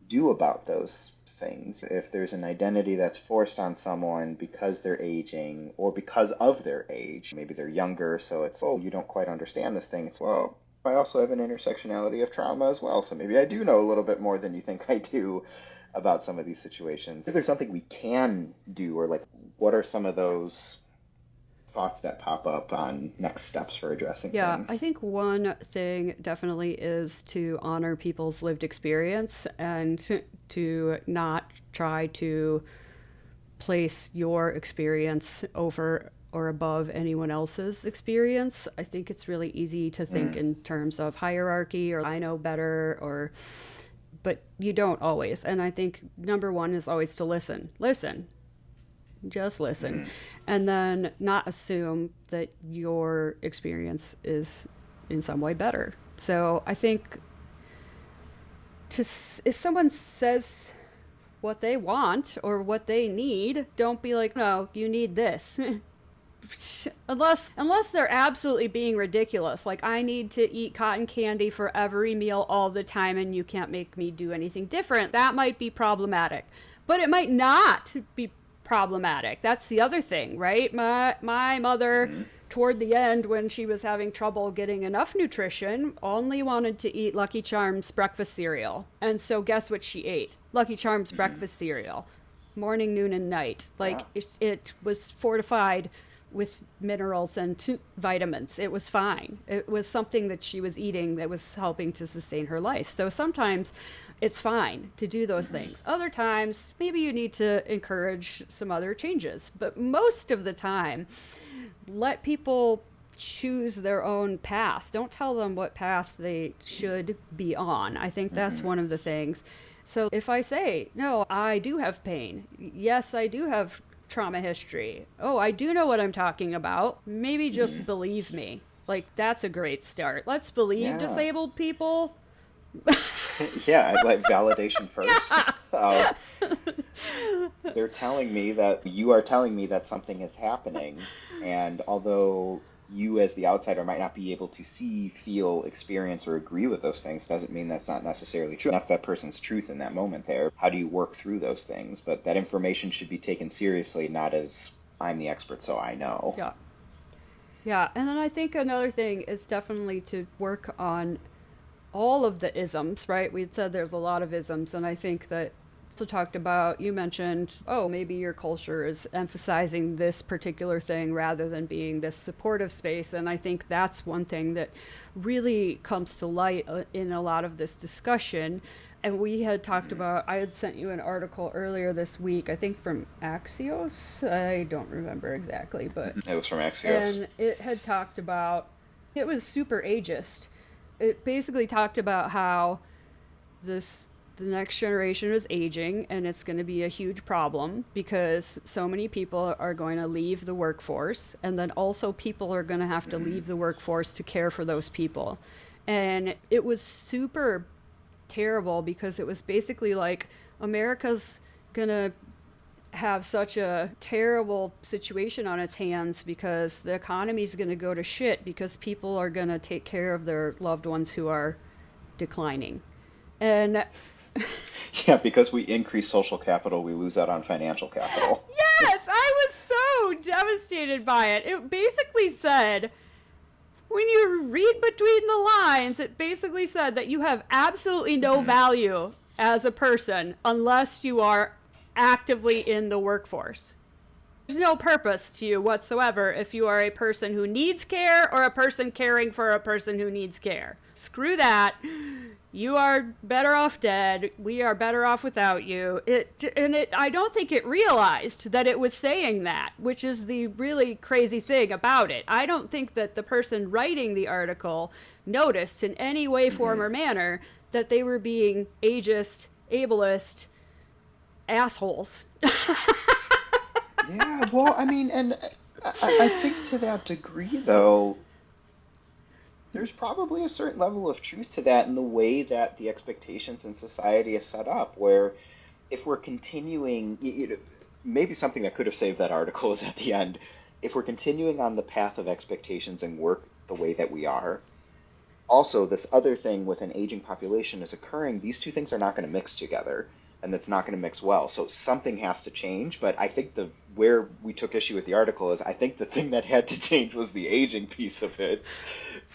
do about those things? If there's an identity that's forced on someone because they're aging or because of their age, maybe they're younger, so it's, oh, you don't quite understand this thing. It's, well, I also have an intersectionality of trauma as well, so maybe I do know a little bit more than you think I do about some of these situations. Is there something we can do, or like, what are some of those thoughts that pop up on next steps for addressing things? I think one thing definitely is to honor people's lived experience and to not try to place your experience over or above anyone else's experience. I think it's really easy to think in terms of hierarchy or I know better, but you don't always. And I think number one is always to listen. Just listen. And then not assume that your experience is in some way better. So I think if someone says what they want or what they need, don't be like, no, you need this. Unless they're absolutely being ridiculous. Like, I need to eat cotton candy for every meal all the time and you can't make me do anything different. That might be problematic. But it might not be problematic. That's the other thing, right? My mother, toward the end, when she was having trouble getting enough nutrition, only wanted to eat Lucky Charms breakfast cereal. And so guess what she ate? Lucky Charms breakfast cereal. Morning, noon, and night. Like, it was fortified with minerals and vitamins. It was fine. It was something that she was eating that was helping to sustain her life. So sometimes it's fine to do those things. Other times, maybe you need to encourage some other changes. But most of the time, let people choose their own path. Don't tell them what path they should be on. I think that's one of the things. So if I say, no, I do have pain. Yes, I do have trauma history. Oh, I do know what I'm talking about. Maybe just believe me. Like, that's a great start. Let's believe disabled people. Yeah, I'd like validation first. They're telling me that you are telling me that something is happening, and although you as the outsider might not be able to see, feel, experience, or agree with those things, doesn't mean that's not necessarily true. That's that person's truth in that moment there. How do you work through those things? But that information should be taken seriously, not as I'm the expert, so I know. Yeah. Yeah, and then I think another thing is definitely to work on all of the isms, right? We said there's a lot of isms, and I think that also talked about, you mentioned, oh, maybe your culture is emphasizing this particular thing rather than being this supportive space. And I think that's one thing that really comes to light in a lot of this discussion. And we had talked about, I had sent you an article earlier this week, I think from Axios. I don't remember exactly, but it was from Axios. And it had talked about, it was super ageist. It basically talked about how the next generation is aging, and it's going to be a huge problem because so many people are going to leave the workforce, and then also people are going to have to leave the workforce to care for those people. And it was super terrible because it was basically like America's going to have such a terrible situation on its hands because the economy is going to go to shit because people are going to take care of their loved ones who are declining. And yeah, because we increase social capital, we lose out on financial capital. Yes, I was so devastated by it. It basically said, when you read between the lines, it basically said that you have absolutely no value as a person unless you are actively in the workforce. There's no purpose to you whatsoever if you are a person who needs care or a person caring for a person who needs care. Screw that. You are better off dead. We are better off without you. I don't think it realized that it was saying that, which is the really crazy thing about it. I don't think that the person writing the article noticed in any way, form, or manner that they were being ageist, ableist assholes. Yeah, well, I mean, and I think to that degree, though, there's probably a certain level of truth to that in the way that the expectations in society is set up, where if we're continuing, maybe something that could have saved that article is at the end, if we're continuing on the path of expectations and work the way that we are, also this other thing with an aging population is occurring, these two things are not going to mix together, and that's not going to mix well. So something has to change, but I think where we took issue with the article is I think the thing that had to change was the aging piece of it.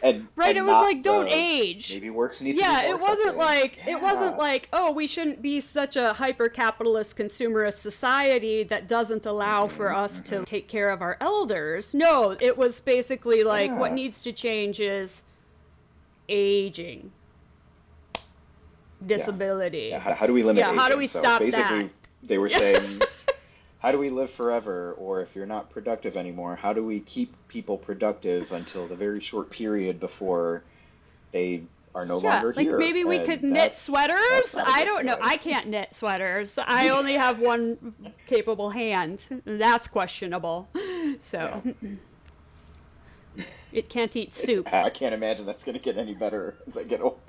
And right, it was like, don't age. Maybe works need to be Yeah, more it wasn't like Yeah. it wasn't like, oh, we shouldn't be such a hyper-capitalist consumerist society that doesn't allow for us to take care of our elders. No, it was basically like what needs to change is aging. Disability. Yeah. How do we limit aging? How do we stop basically, that? They were saying, how do we live forever? Or if you're not productive anymore, how do we keep people productive until the very short period before they are no longer like here? Maybe we could knit sweaters. I don't know. I can't knit sweaters. I only have one capable hand. That's questionable. So it can't eat soup. I can't imagine that's going to get any better as I get older.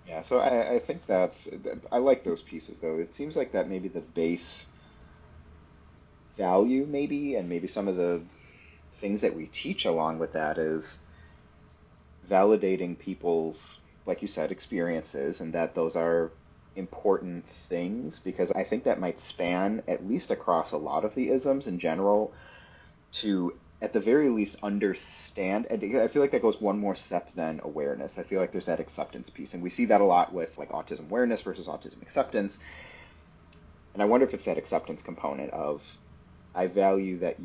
Yeah, so I think I like those pieces, though. It seems like that maybe the base value, maybe, and maybe some of the things that we teach along with that is validating people's, like you said, experiences, and that those are important things, because I think that might span, at least across a lot of the isms in general, to at the very least understand. And I feel like that goes one more step than awareness. I feel like there's that acceptance piece, and we see that a lot with like autism awareness versus autism acceptance. And I wonder if it's that acceptance component of I value that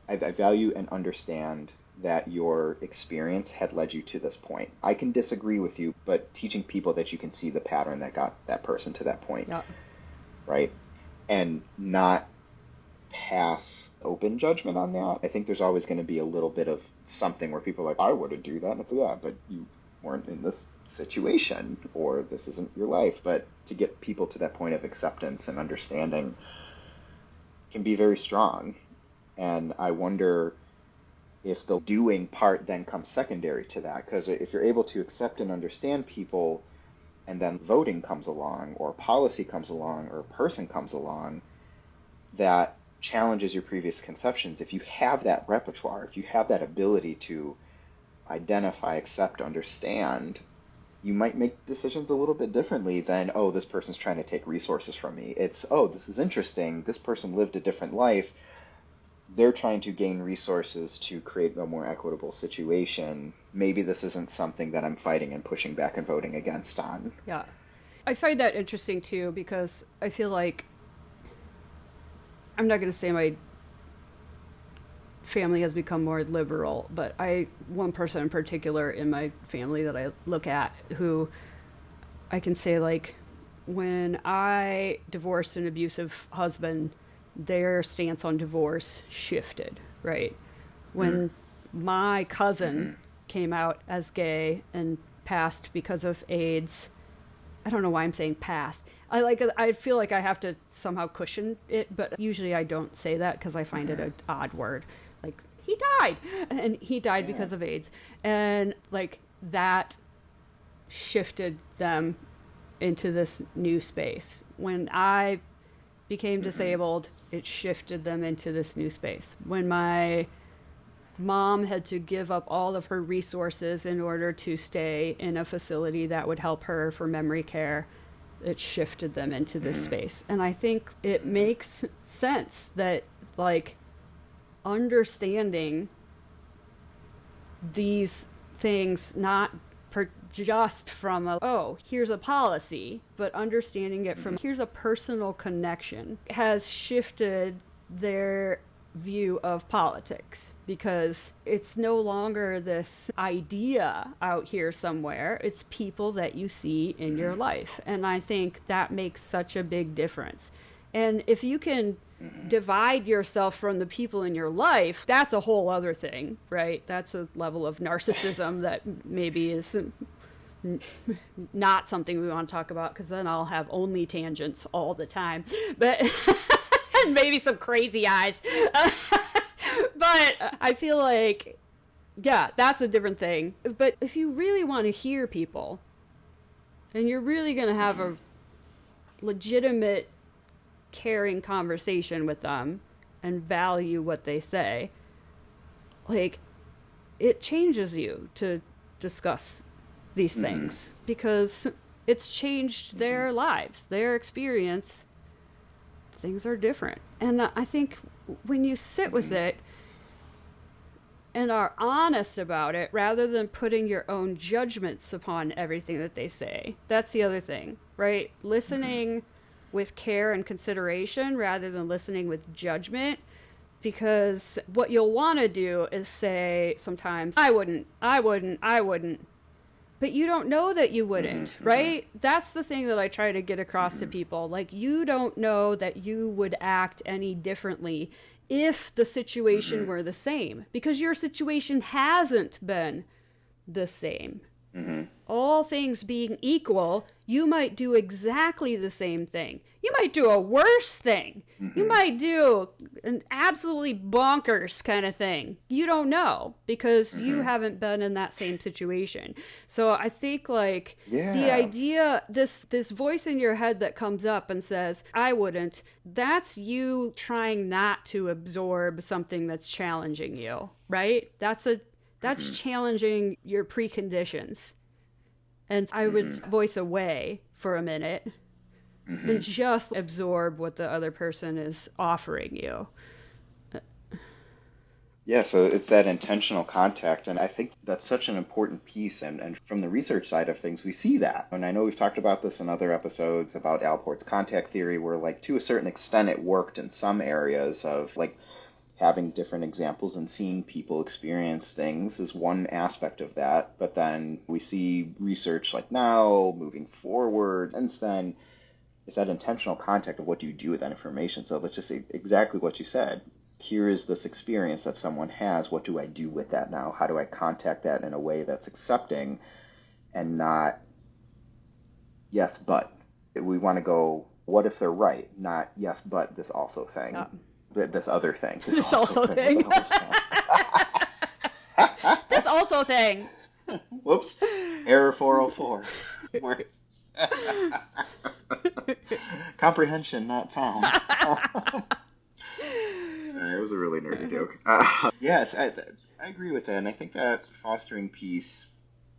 I value and understand that your experience had led you to this point. I can disagree with you, but teaching people that you can see the pattern that got that person to that point, Yeah. right? And not pass open judgment on that. I think there's always going to be a little bit of something where people are like, I wouldn't do that. And it's yeah, but you weren't in this situation, or this isn't your life. But to get people to that point of acceptance and understanding can be very strong. And I wonder if the doing part then comes secondary to that, because if you're able to accept and understand people, and then voting comes along, or policy comes along, or a person comes along that challenges your previous conceptions, if you have that repertoire, if you have that ability to identify, accept, understand, you might make decisions a little bit differently than, oh, this person's trying to take resources from me. It's, oh, this is interesting. This person lived a different life. They're trying to gain resources to create a more equitable situation. Maybe this isn't something that I'm fighting and pushing back and voting against on. Yeah. I find that interesting too, because I feel like, I'm not going to say my family has become more liberal, but one person in particular in my family that I look at, who I can say, like, when I divorced an abusive husband, their stance on divorce shifted, right? When my cousin came out as gay and passed because of AIDS, I don't know why I'm saying passed. I feel like I have to somehow cushion it, but usually I don't say that because I find it an odd word. Like, he died, and he died because of AIDS. And like, that shifted them into this new space. When I became disabled, it shifted them into this new space. When my mom had to give up all of her resources in order to stay in a facility that would help her for memory care, it shifted them into this space. And I think it makes sense that, like, understanding these things, not just from here's a policy, but understanding it from here's a personal connection, has shifted their view of politics, because it's no longer this idea out here somewhere. It's people that you see in your life. And I think that makes such a big difference. And if you can divide yourself from the people in your life, that's a whole other thing, right? That's a level of narcissism that maybe is not something we want to talk about, because then I'll have only tangents all the time. But and maybe some crazy eyes. But I feel like, yeah, that's a different thing. But if you really want to hear people, and you're really going to have a legitimate, caring conversation with them and value what they say, like, it changes you to discuss these things, because it's changed their lives, their experience. Things are different. And I think when you sit with it and are honest about it, rather than putting your own judgments upon everything that they say, that's the other thing, right? Listening with care and consideration rather than listening with judgment, because what you'll want to do is say sometimes, I wouldn't. But you don't know that you wouldn't, right? That's the thing that I try to get across to people. Like, you don't know that you would act any differently if the situation were the same, because your situation hasn't been the same. All things being equal, you might do exactly the same thing. You might do a worse thing. You might do an absolutely bonkers kind of thing. You don't know, because you haven't been in that same situation. So I think, like, the idea, this voice in your head that comes up and says, I wouldn't, that's you trying not to absorb something that's challenging you, right? That's challenging your preconditions. And I would voice away for a minute and just absorb what the other person is offering you. Yeah, so it's that intentional contact, and I think that's such an important piece, and from the research side of things, we see that. And I know we've talked about this in other episodes about Allport's contact theory, where, like, to a certain extent it worked in some areas of, like, having different examples and seeing people experience things is one aspect of that. But then we see research like now moving forward, and then it's that intentional contact of what do you do with that information. So let's just say exactly what you said. Here is this experience that someone has. What do I do with that now? How do I contact that in a way that's accepting and not yes, but? We want to go, what if they're right? Not yes, but this also thing. This other thing. This also thing. This also thing. Whoops. Error 404. Comprehension not found. It was a really nerdy joke. Yes, I agree with that, and I think that fostering peace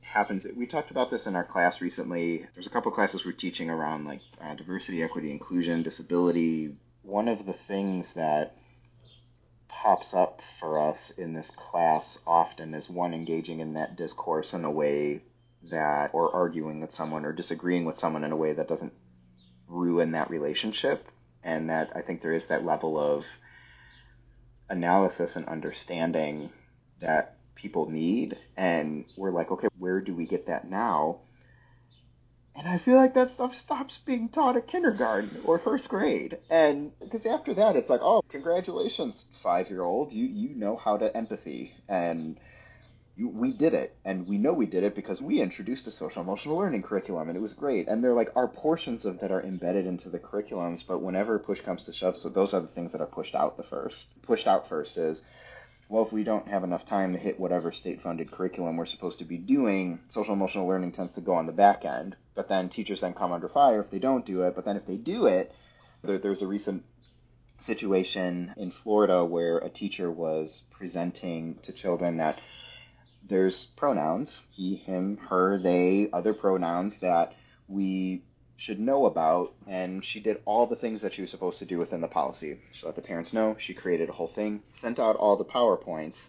happens. We talked about this in our class recently. There's a couple classes we're teaching around like diversity, equity, inclusion, disability. One of the things that pops up for us in this class often is one engaging in that discourse in a way that, or arguing with someone or disagreeing with someone in a way that doesn't ruin that relationship. And that I think there is that level of analysis and understanding that people need, and we're like, okay, where do we get that now? And I feel like that stuff stops being taught at kindergarten or first grade, and because after that it's like, oh, congratulations, 5-year-old, you know how to empathy, and we did it, and we know we did it because we introduced the social emotional learning curriculum, and it was great. And they're like our portions of that are embedded into the curriculums, but whenever push comes to shove, so those are the things that are pushed out first is, well, if we don't have enough time to hit whatever state-funded curriculum we're supposed to be doing, social emotional learning tends to go on the back end. But then teachers then come under fire if they don't do it. But then if they do it, there's a recent situation in Florida where a teacher was presenting to children that there's pronouns, he, him, her, they, other pronouns that we should know about, and she did all the things that she was supposed to do within the policy. She let the parents know, she created a whole thing, sent out all the PowerPoints,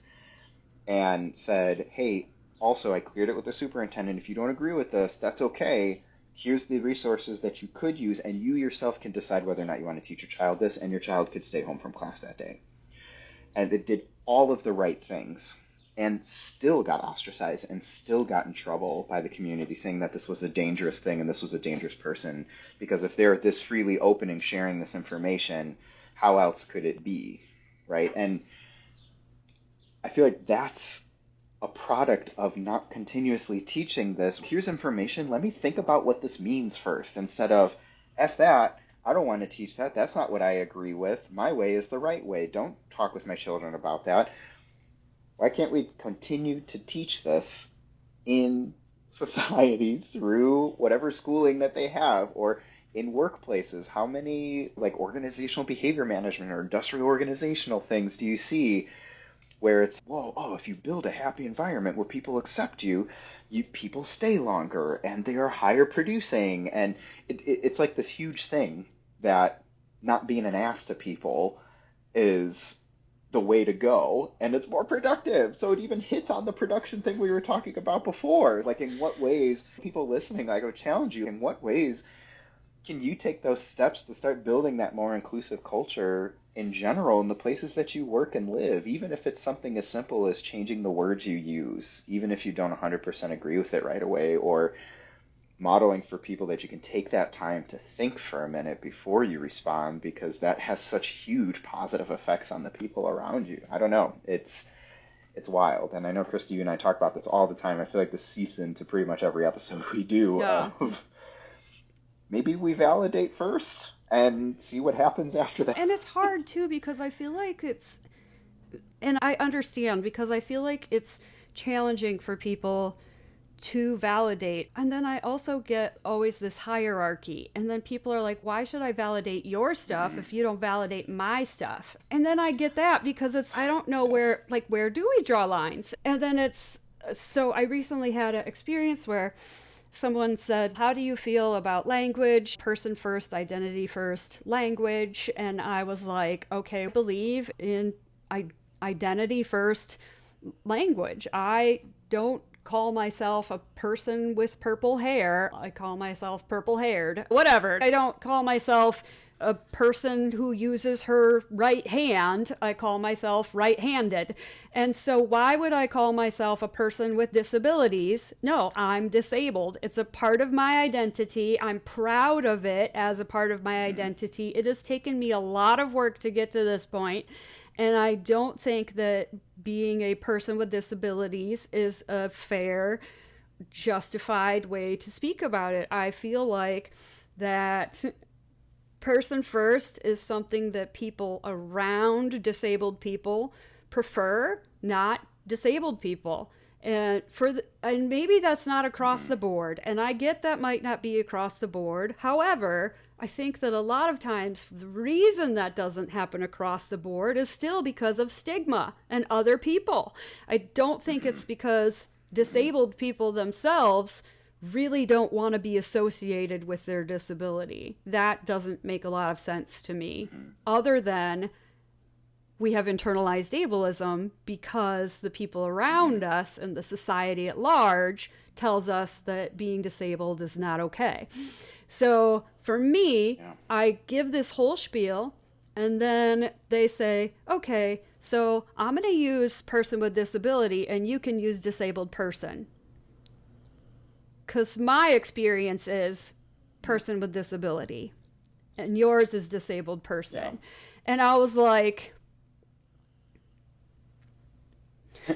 and said, hey, also I cleared it with the superintendent, if you don't agree with this, that's okay, here's the resources that you could use, and you yourself can decide whether or not you want to teach your child this, and your child could stay home from class that day. And it did all of the right things, and still got ostracized and still got in trouble by the community, saying that this was a dangerous thing and this was a dangerous person, because if they're this freely opening, sharing this information, how else could it be, right? And I feel like that's a product of not continuously teaching this. Here's information, let me think about what this means first, instead of, F that, I don't want to teach that, that's not what I agree with, my way is the right way, don't talk with my children about that. Why can't we continue to teach this in society through whatever schooling that they have, or in workplaces? How many like organizational behavior management or industrial organizational things do you see where it's, if you build a happy environment where people accept you, people stay longer and they are higher producing, and it's like this huge thing that not being an ass to people is the way to go, and it's more productive. So it even hits on the production thing we were talking about before. Like, in what ways, people listening, I go challenge you, in what ways can you take those steps to start building that more inclusive culture in general in the places that you work and live, even if it's something as simple as changing the words you use, even if you don't 100% agree with it right away, or modeling for people that you can take that time to think for a minute before you respond, because that has such huge positive effects on the people around you. I don't know. It's wild. And I know, Christy, you and I talk about this all the time. I feel like this seeps into pretty much every episode we do. Yeah. Maybe we validate first and see what happens after that. And it's hard, too, because I feel like and I understand, because I feel like it's challenging for people to validate. And then I also get always this hierarchy, and then people are like, why should I validate your stuff if you don't validate my stuff? And then I get that, because I don't know where do we draw lines? And then so I recently had an experience where someone said, how do you feel about language? Person first, identity first, language. And I was like, okay, I believe in identity first language. I don't call myself a person with purple hair. I call myself purple haired. Whatever. I don't call myself a person who uses her right hand. I call myself right-handed. And so why would I call myself a person with disabilities? No, I'm disabled. It's a part of my identity. I'm proud of it as a part of my identity. It has taken me a lot of work to get to this point. And I don't think that being a person with disabilities is a fair, justified way to speak about it. I feel like that person first is something that people around disabled people prefer, not disabled people. And and maybe that's not across the board. And I get that might not be across the board. However, I think that a lot of times the reason that doesn't happen across the board is still because of stigma and other people. I don't think it's because disabled people themselves really don't want to be associated with their disability. That doesn't make a lot of sense to me, other than we have internalized ableism because the people around us and the society at large tells us that being disabled is not okay. So for me, I give this whole spiel, and then they say, okay, so I'm going to use person with disability and you can use disabled person. Because my experience is person with disability and yours is disabled person. Yeah. And I was like...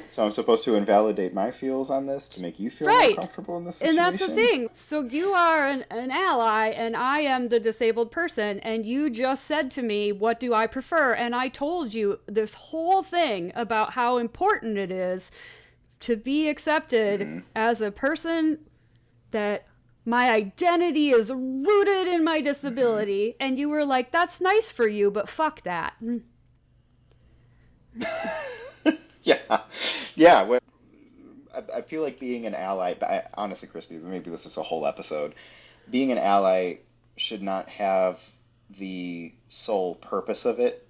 So I'm supposed to invalidate my feels on this to make you feel more comfortable in this situation? And that's the thing. So you are an ally, and I am the disabled person, and you just said to me, what do I prefer? And I told you this whole thing about how important it is to be accepted as a person, that my identity is rooted in my disability. And you were like, that's nice for you, but fuck that. Yeah. Well, I feel like being an ally, honestly, Christy, maybe this is a whole episode. Being an ally should not have the sole purpose of it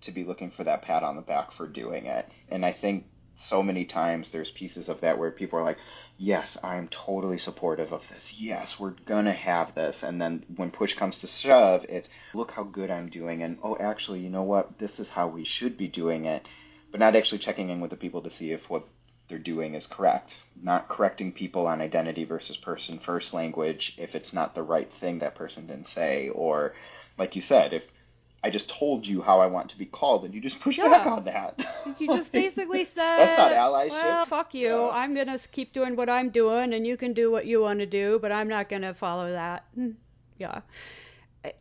to be looking for that pat on the back for doing it. And I think so many times there's pieces of that where people are like, yes, I'm totally supportive of this. Yes, we're gonna have this. And then when push comes to shove, it's, look how good I'm doing. And, oh, actually, you know what? This is how we should be doing it. But not actually checking in with the people to see if what they're doing is correct. Not correcting people on identity versus person first language if it's not the right thing that person didn't say. Or, like you said, if I just told you how I want to be called and you just push back on that. You just basically said, that's not allyship. Well, fuck you. I'm going to keep doing what I'm doing and you can do what you want to do, but I'm not going to follow that. Yeah.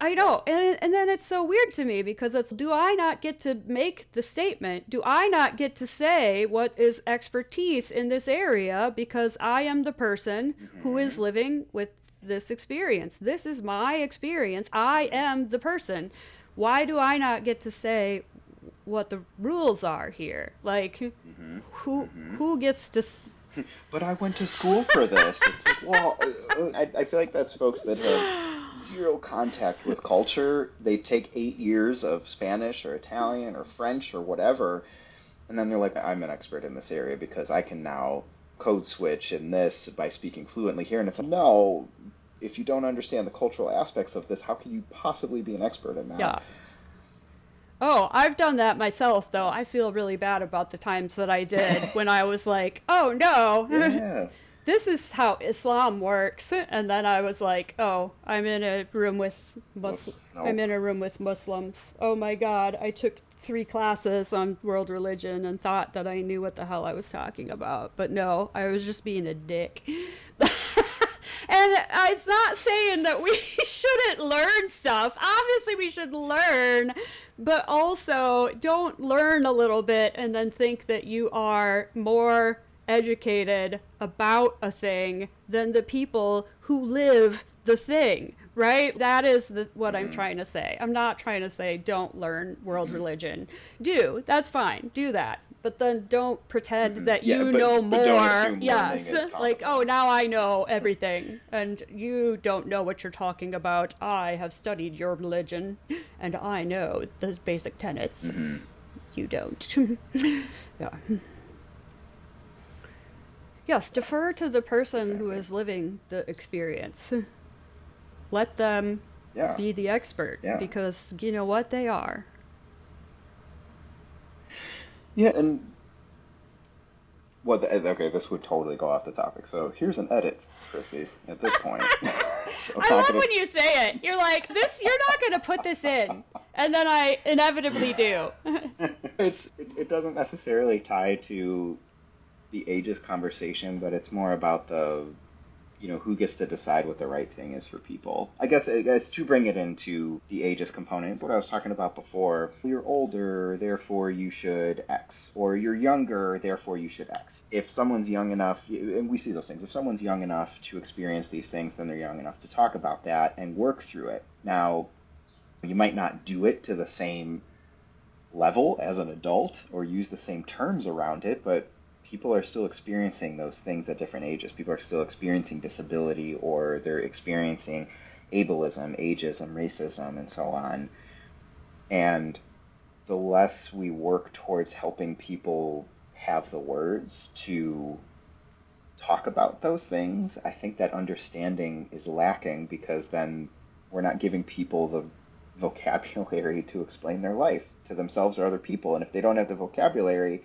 I know. And then it's so weird to me because it's, do I not get to make the statement? Do I not get to say what is expertise in this area because I am the person who is living with this experience? This is my experience. I am the person. Why do I not get to say what the rules are here? Like, who gets to... But I went to school for this. It's like, well, I feel like that's folks that have zero contact with culture. They take 8 years of Spanish or Italian or French or whatever, and then they're like, I'm an expert in this area because I can now code switch in this by speaking fluently here. And it's like, no, if you don't understand the cultural aspects of this, how can you possibly be an expert in that? Yeah. Oh, I've done that myself, though. I feel really bad about the times that I did when I was like, oh, no. Yeah. This is how Islam works. And then I was like, oh, I'm in a room with I'm in a room with Muslims. Oh my God, I took 3 classes on world religion and thought that I knew what the hell I was talking about. But no, I was just being a dick. And it's not saying that we shouldn't learn stuff. Obviously we should learn, but also don't learn a little bit and then think that you are more educated about a thing than the people who live the thing, right? That is what I'm trying to say. I'm not trying to say don't learn world religion. That's fine. Do that. But then don't pretend that you know more. Yes. Like, oh, now I know everything. And you don't know what you're talking about. I have studied your religion and I know the basic tenets. You don't. Yeah. Yes, defer to the person who is living the experience. Let them be the expert, because you know what, they are. Yeah, and well, okay, this would totally go off the topic. So here's an edit, Christy, at this point. So I love when you say it. You're like, this, you're not going to put this in. And then I inevitably do. It doesn't necessarily tie to the ageist conversation, but it's more about the, who gets to decide what the right thing is for people. I guess to bring it into the ageist component, what I was talking about before, you're older, therefore you should X, or you're younger, therefore you should X. If someone's young enough, and we see those things, if someone's young enough to experience these things, then they're young enough to talk about that and work through it. Now, you might not do it to the same level as an adult or use the same terms around it, but people are still experiencing those things at different ages. People are still experiencing disability, or they're experiencing ableism, ageism, racism, and so on. And the less we work towards helping people have the words to talk about those things, I think that understanding is lacking, because then we're not giving people the vocabulary to explain their life to themselves or other people. And if they don't have the vocabulary,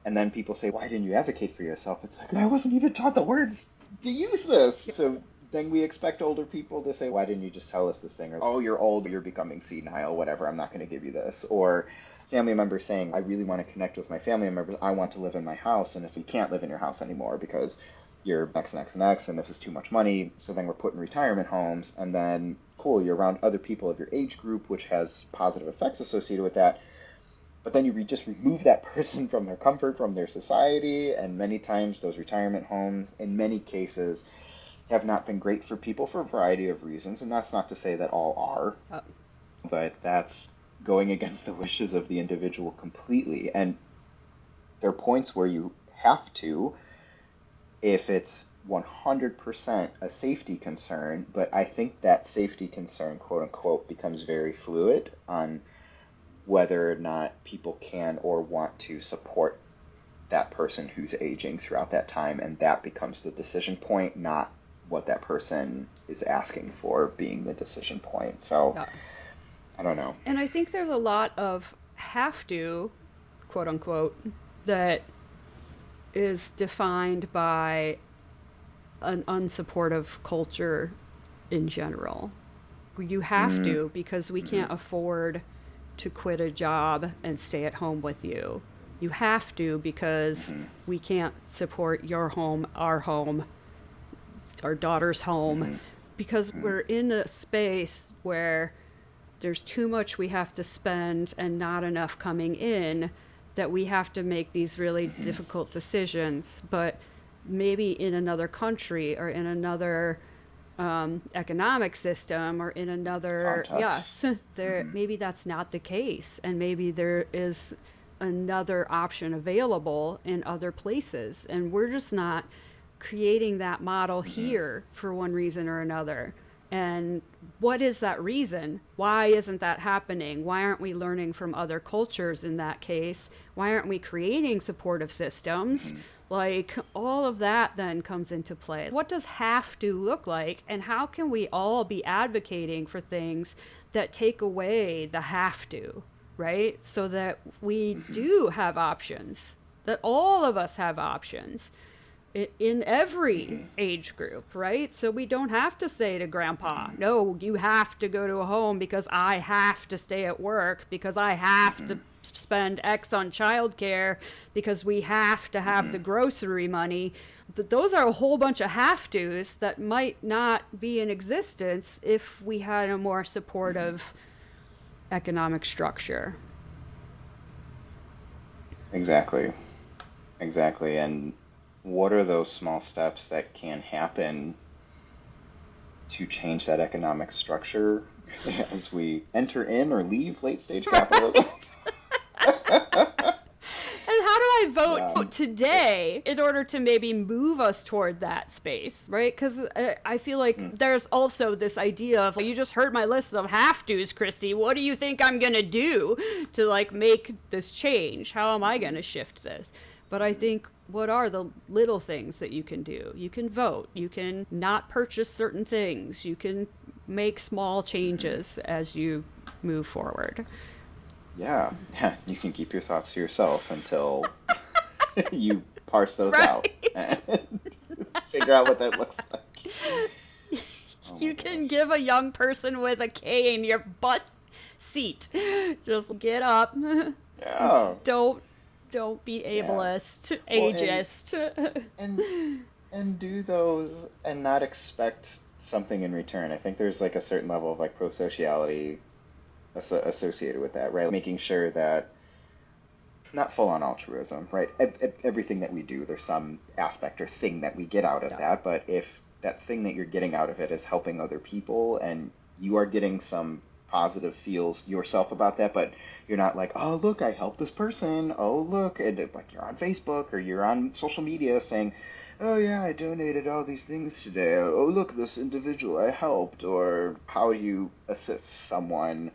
and then people say, why didn't you advocate for yourself? It's like, I wasn't even taught the words to use this. So then we expect older people to say, why didn't you just tell us this thing? Or, oh, you're old, you're becoming senile, whatever, I'm not going to give you this. Or family members saying, I really want to connect with my family members. I want to live in my house. And if you can't live in your house anymore because you're X and X and X, and this is too much money. So then we're put in retirement homes. And then, cool, you're around other people of your age group, which has positive effects associated with that. But then you just remove that person from their comfort, from their society, and many times those retirement homes, in many cases, have not been great for people for a variety of reasons, and that's not to say that all are, but that's going against the wishes of the individual completely. And there are points where you have to, if it's 100% a safety concern, but I think that safety concern, quote-unquote, becomes very fluid on whether or not people can or want to support that person who's aging throughout that time, and that becomes the decision point, not what that person is asking for being the decision point. So, I don't know. And I think there's a lot of have to, quote unquote, that is defined by an unsupportive culture in general. You have to, because we can't afford to quit a job and stay at home with you. You have to, because we can't support your home, our daughter's home, because we're in a space where there's too much we have to spend and not enough coming in, that we have to make these really difficult decisions. But maybe in another country or in another economic system or in another maybe that's not the case, and maybe there is another option available in other places, and we're just not creating that model here for one reason or another. And what is that reason? Why isn't that happening? Why aren't we learning from other cultures in that case? Why aren't we creating supportive systems? Like, all of that then comes into play. What does have to look like, and how can we all be advocating for things that take away the have to, right? So that we do have options, that all of us have options in every age group, right? So we don't have to say to grandpa, no, you have to go to a home because I have to stay at work, because I have to spend X on childcare, because we have to have the grocery money. Those are a whole bunch of have tos that might not be in existence if we had a more supportive economic structure. Exactly. And what are those small steps that can happen to change that economic structure as we enter in or leave late stage capitalism? And how do I vote today in order to maybe move us toward that space, right? Because I feel like there's also this idea of, you just heard my list of have-tos, Christy. What do you think I'm going to do to, like, make this change? How am I going to shift this? But I think, what are the little things that you can do? You can vote. You can not purchase certain things. You can make small changes as you move forward. Yeah, you can keep your thoughts to yourself until you parse those Right. out and figure out what that looks like. Oh You my can gosh. give a young person with a cane your bus seat. Just get up. Yeah. Don't be ableist, ageist. And do those and not expect something in return. I think there's like a certain level of like prosociality associated with that, right? Making sure that not full on altruism, right? Everything that we do, there's some aspect or thing that we get out of that, but if that thing that you're getting out of it is helping other people and you are getting some positive feels yourself about that, but you're not like, oh look, I helped this person, oh look, and like you're on Facebook or you're on social media saying, oh yeah, I donated all these things today, oh look, this individual I helped, or how do you assist someone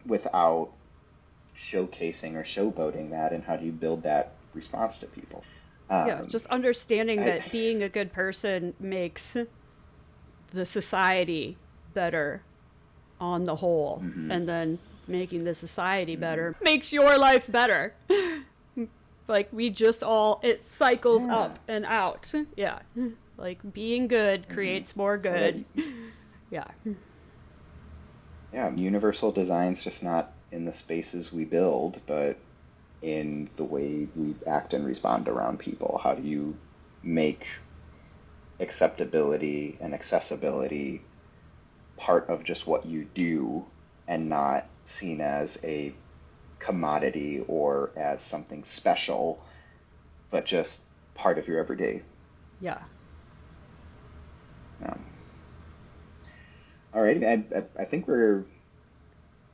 without showcasing or showboating that, and how do you build that response to people? Yeah, just understanding that being a good person makes the society better on the whole, and then making the society better makes your life better. Like we just all, it cycles up and out. Yeah, like being good creates more good. Yeah. Yeah, universal design's just not in the spaces we build, but in the way we act and respond around people. How do you make acceptability and accessibility part of just what you do and not seen as a commodity or as something special, but just part of your everyday? Yeah. All right, I think we're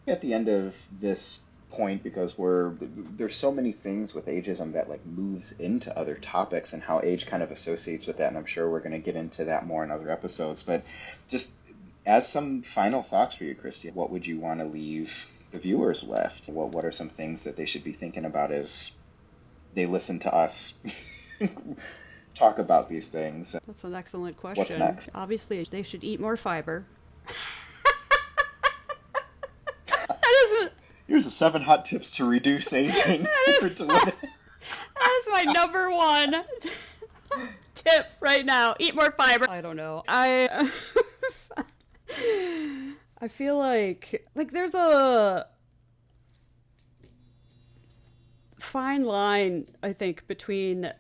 at the end of this point because there's so many things with ageism that like moves into other topics and how age kind of associates with that, and I'm sure we're going to get into that more in other episodes. But just as some final thoughts for you, Christy, what would you want to leave the viewers with? What are some things that they should be thinking about as they listen to us talk about these things? That's an excellent question. What's next? Obviously, they should eat more fiber. Here's the 7 hot tips to reduce aging. That is my number one tip right now. Eat more fiber. I don't know. I feel like there's a fine line, I think, between,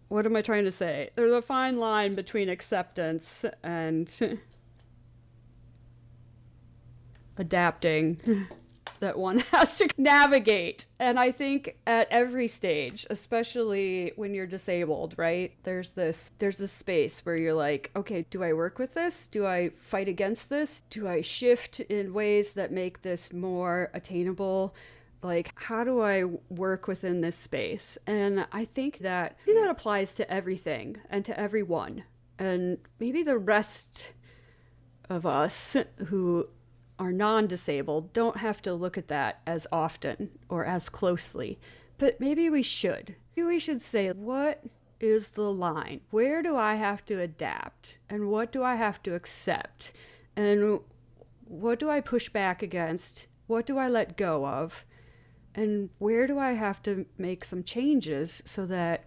what am I trying to say? There's a fine line between acceptance and adapting that one has to navigate. And I think at every stage, especially when you're disabled, right? There's this space where you're like, okay, do I work with this? Do I fight against this? Do I shift in ways that make this more attainable? Like, how do I work within this space? And I think that applies to everything and to everyone. And maybe the rest of us who are non-disabled don't have to look at that as often or as closely, but maybe we should. Maybe we should say, what is the line? Where do I have to adapt? And what do I have to accept? And what do I push back against? What do I let go of? And where do I have to make some changes so that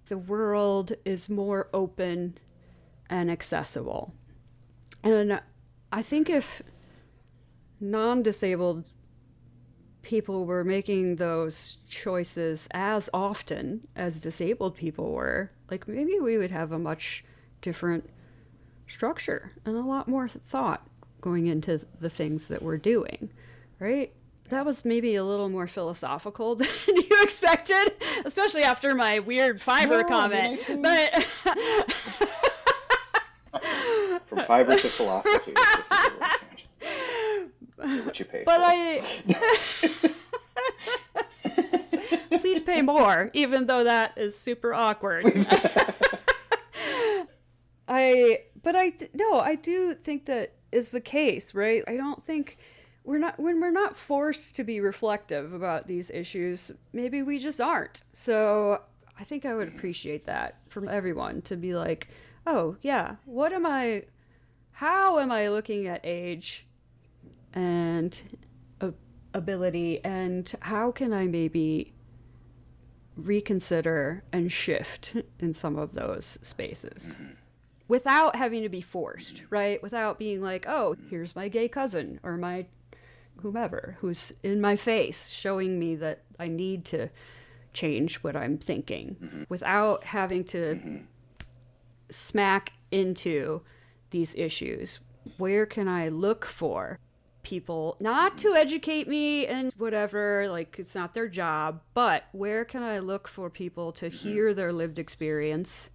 the world is more open and accessible? And I think if non-disabled people were making those choices as often as disabled people were, like maybe we would have a much different structure and a lot more thought going into the things that we're doing, right? That was maybe a little more philosophical than you expected, especially after my weird fiber comment. But from fiber to philosophy. What you pay but for. Please pay more, even though that is super awkward. I do think that is the case, right? I don't think when we're not forced to be reflective about these issues, maybe we just aren't. So I think I would appreciate that from everyone to be like, oh yeah, what am I how am I looking at age and ability, and how can I maybe reconsider and shift in some of those spaces without having to be forced, right? Without being like, oh, here's my gay cousin or my whomever who's in my face showing me that I need to change what I'm thinking, without having to smack into these issues. Where can I look for people, not to educate me and whatever, like it's not their job, but where can I look for people to hear their lived experience?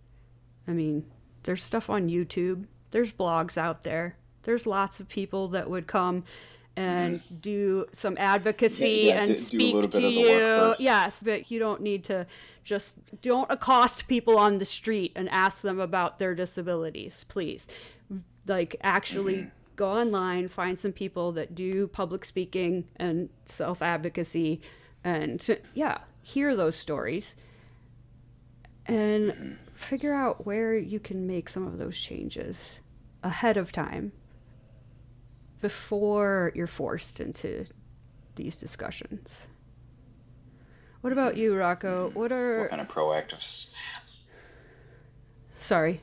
I mean, there's stuff on YouTube, there's blogs out there, there's lots of people that would come and do some advocacy and speak to you. Yes, but you don't need to don't accost people on the street and ask them about their disabilities, please. Like, actually go online, find some people that do public speaking and self-advocacy, and hear those stories and figure out where you can make some of those changes ahead of time before you're forced into these discussions. What about you, Rocco? What kind of proactive? Sorry.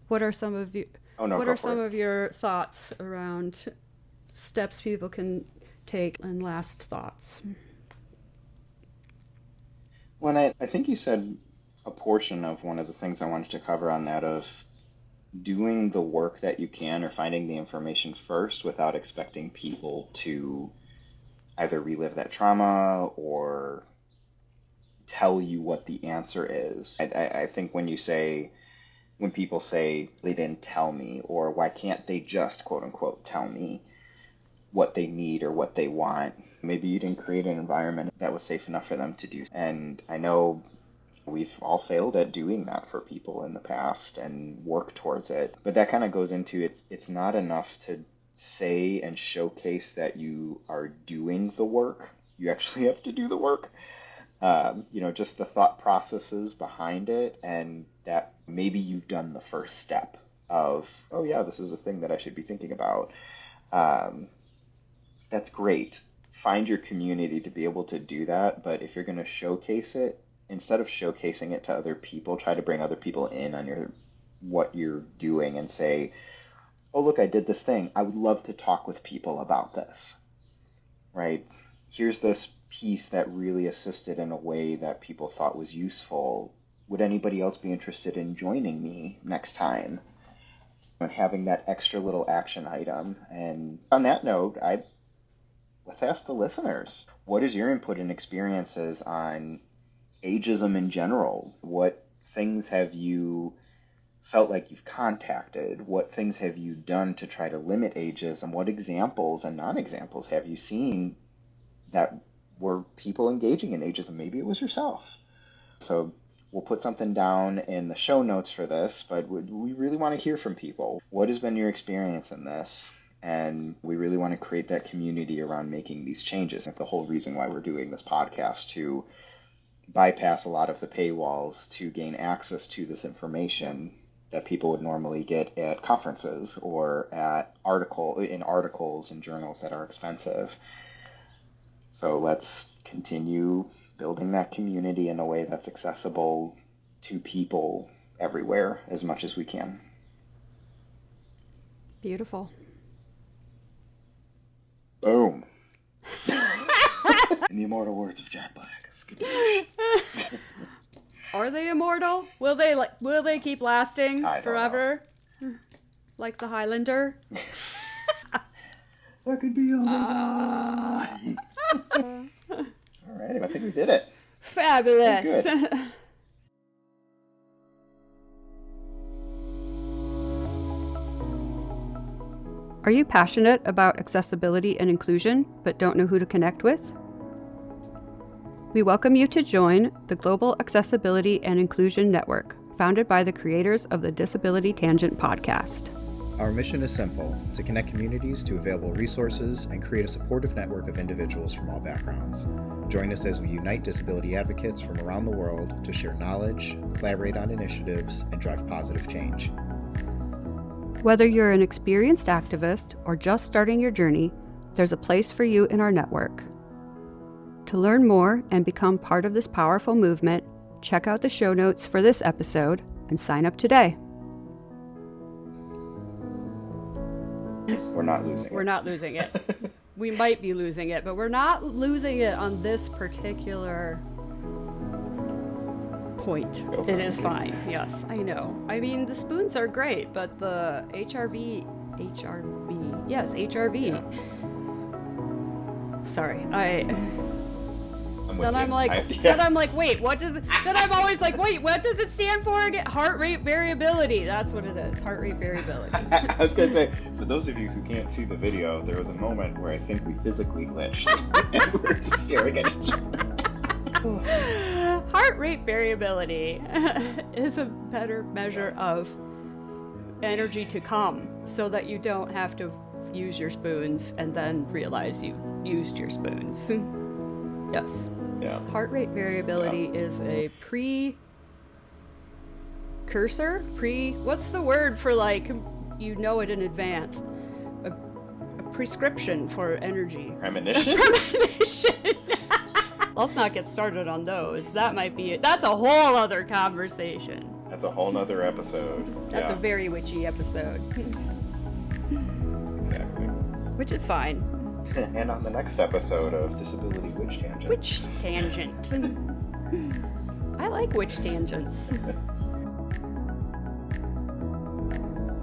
What are some of you? What are some of your thoughts around steps people can take, and last thoughts? Well, I think you said a portion of one of the things I wanted to cover on that, of doing the work that you can or finding the information first without expecting people to either relive that trauma or tell you what the answer is. I think when people say they didn't tell me, or why can't they just quote unquote tell me what they need or what they want, maybe you didn't create an environment that was safe enough for them to do. And I know we've all failed at doing that for people in the past and work towards it. But that kind of goes into it's not enough to say and showcase that you are doing the work. You actually have to do the work. Just the thought processes behind it, and that maybe you've done the first step of, oh yeah, this is a thing that I should be thinking about. That's great. Find your community to be able to do that, but if you're going to showcase it, instead of showcasing it to other people, try to bring other people in on what you're doing and say, oh look, I did this thing. I would love to talk with people about this. Right? Here's this piece that really assisted in a way that people thought was useful. Would anybody else be interested in joining me next time? And having that extra little action item. And on that note, let's ask the listeners, what is your input and experiences on ageism in general? What things have you felt like you've contacted? What things have you done to try to limit ageism? What examples and non-examples have you seen that were people engaging in ageism? Maybe it was yourself. So we'll put something down in the show notes for this, but we really want to hear from people. What has been your experience in this? And we really want to create that community around making these changes. That's the whole reason why we're doing this podcast, to bypass a lot of the paywalls, to gain access to this information that people would normally get at conferences or in articles and journals that are expensive. So let's continue building that community in a way that's accessible to people everywhere as much as we can. Beautiful. Boom. In the immortal words of Jack Black. Are they immortal? Will they keep lasting forever? Like the Highlander? That could be only one. All right, I think we did it. Fabulous. Good. Are you passionate about accessibility and inclusion, but don't know who to connect with? We welcome you to join the Global Accessibility and Inclusion Network, founded by the creators of the Disability Tangent podcast. Our mission is simple: to connect communities to available resources and create a supportive network of individuals from all backgrounds. Join us as we unite disability advocates from around the world to share knowledge, collaborate on initiatives, and drive positive change. Whether you're an experienced activist or just starting your journey, there's a place for you in our network. To learn more and become part of this powerful movement, check out the show notes for this episode and sign up today. We're not losing We're it. not losing it. We might be losing it, but we're not losing it on this particular point. Feels It like is it. fine. Yes, I know. I mean, the spoons are great, but the HRV. Yes, HRV. Yeah. Sorry, I'm with then you. I'm like, then I'm like, wait, what does it? Then I'm always like, wait, what does it stand for again? Heart rate variability. That's what it is. Heart rate variability. I was gonna say, for those of you who can't see the video, there was a moment where I think we physically glitched, and we were just staring at each other. Heart rate variability is a better measure of energy to come, so that you don't have to use your spoons and then realize you used your spoons. Yes. Yeah. Heart rate variability is a what's the word for, like, you know it in advance? A prescription for energy. Premonition? Premonition. Let's not get started on those. That might be it. That's a whole other conversation. That's a whole nother episode. That's Yeah, a very witchy episode. exactly. Which is fine. And on the next episode of Disability Witch Tangent. Witch tangent. I like witch tangents.